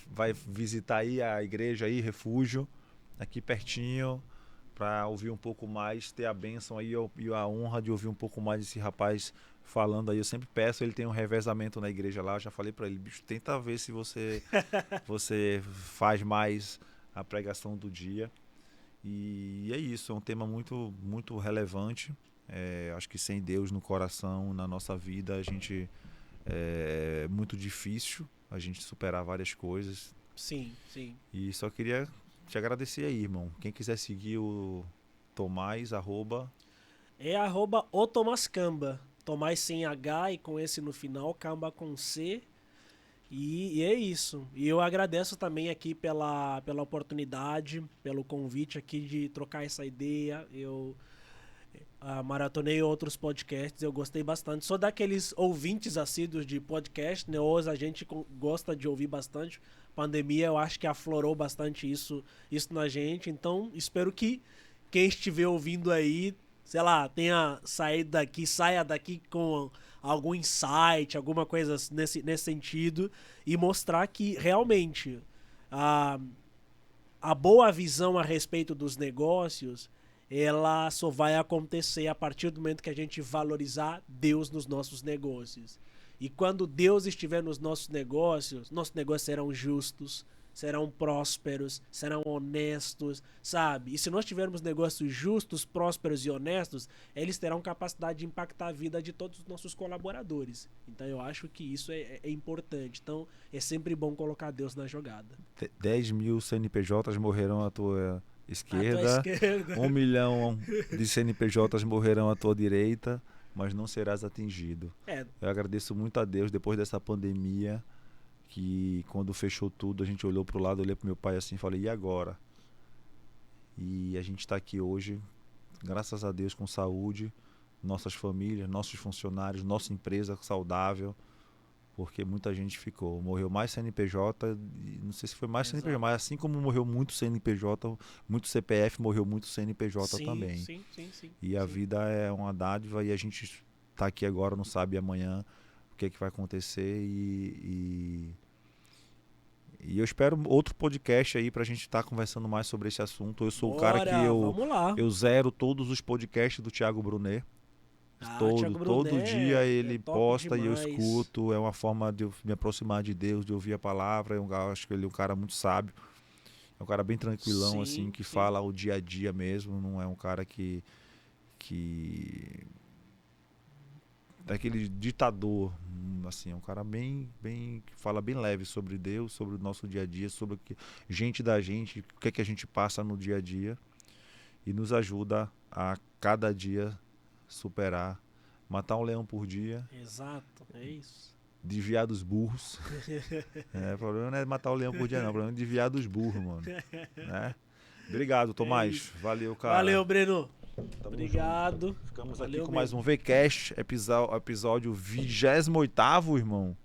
Vai visitar aí a igreja aí, Refúgio, aqui pertinho, para ouvir um pouco mais, ter a bênção aí e a honra de ouvir um pouco mais desse rapaz falando aí. Eu sempre peço, ele tem um revezamento na igreja lá, eu já falei para ele, bicho, tenta ver se você faz mais a pregação do dia. E é isso, é um tema muito, muito relevante. Acho que sem Deus no coração, na nossa vida, a gente é muito difícil a gente superar várias coisas. Sim, sim. E só queria te agradecer aí, irmão. Quem quiser seguir o Tomás, o Tomás Camba. Tomás sem H e com esse no final, Camba com C. E é isso. E eu agradeço também aqui pela oportunidade, pelo convite aqui de trocar essa ideia. Eu maratonei outros podcasts, eu gostei bastante. Sou daqueles ouvintes assíduos de podcast, né? Hoje a gente gosta de ouvir bastante. Pandemia, eu acho que aflorou bastante isso na gente. Então, espero que quem estiver ouvindo aí, sei lá, saia daqui com algum insight, alguma coisa nesse sentido, e mostrar que realmente a boa visão a respeito dos negócios, ela só vai acontecer a partir do momento que a gente valorizar Deus nos nossos negócios. E quando Deus estiver nos nossos negócios serão justos, serão prósperos, serão honestos, sabe? E se nós tivermos negócios justos, prósperos e honestos, eles terão capacidade de impactar a vida de todos os nossos colaboradores. Então eu acho que isso é importante. Então é sempre bom colocar Deus na jogada. 10 mil CNPJs morrerão à tua esquerda, 1 milhão de CNPJs morrerão à tua direita, mas não serás atingido. Eu agradeço muito a Deus depois dessa pandemia, que quando fechou tudo, a gente olhou para o lado, olhei para meu pai assim e falei, e agora? E a gente está aqui hoje, graças a Deus, com saúde, nossas famílias, nossos funcionários, nossa empresa saudável, porque muita gente morreu mais CNPJ, não sei se foi mais Exato. CNPJ, mas assim como morreu muito CNPJ, muito CPF, morreu muito CNPJ também. Sim. E a vida é uma dádiva e a gente está aqui agora, não sabe amanhã o que vai acontecer e eu espero outro podcast aí pra gente estar conversando mais sobre esse assunto. Eu sou o cara que eu zero todos os podcasts do Thiago Brunet. Thiago Todo Brunet dia ele top posta e eu demais. escuto. É uma forma de eu me aproximar de Deus, de ouvir a palavra. Eu acho que ele é um cara muito sábio. É um cara bem tranquilão, Sim, assim, que sim. fala o dia a dia mesmo. Não é um cara que daquele ditador, assim, é um cara bem, que fala bem leve sobre Deus, sobre o nosso dia a dia, sobre o que gente da gente, o que é que a gente passa no dia a dia e nos ajuda a cada dia superar, matar um leão por dia, Exato, é isso. desviar dos burros. O problema não é matar o leão por dia não, o problema é desviar dos burros, mano. Né? Obrigado, Tomás. Valeu, cara. Valeu, Breno. Tamo Obrigado. junto. Ficamos Valeu aqui com mesmo. mais um VCast, episódio 28º, irmão.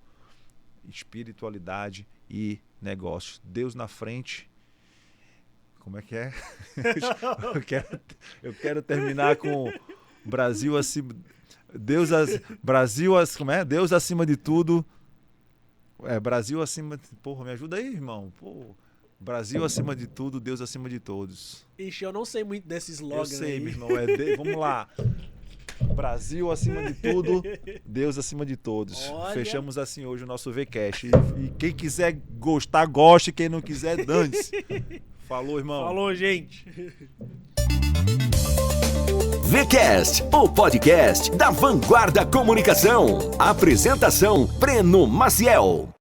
Espiritualidade e negócios. Deus na frente. Como é que é? eu quero terminar com Brasil acima. Como é? Deus acima de tudo. Brasil acima. Porra, me ajuda aí, irmão. Pô. Brasil acima de tudo, Deus acima de todos. Ixi, eu não sei muito desse slogan. Eu sei, aí. meu irmão. Vamos lá. Brasil acima de tudo, Deus acima de todos. Olha. Fechamos assim hoje o nosso VCast. E quem quiser gostar, goste. Quem não quiser, dane-se. Falou, irmão. Falou, gente. VCast, o podcast da Vanguarda Comunicação. Apresentação: Breno Maciel.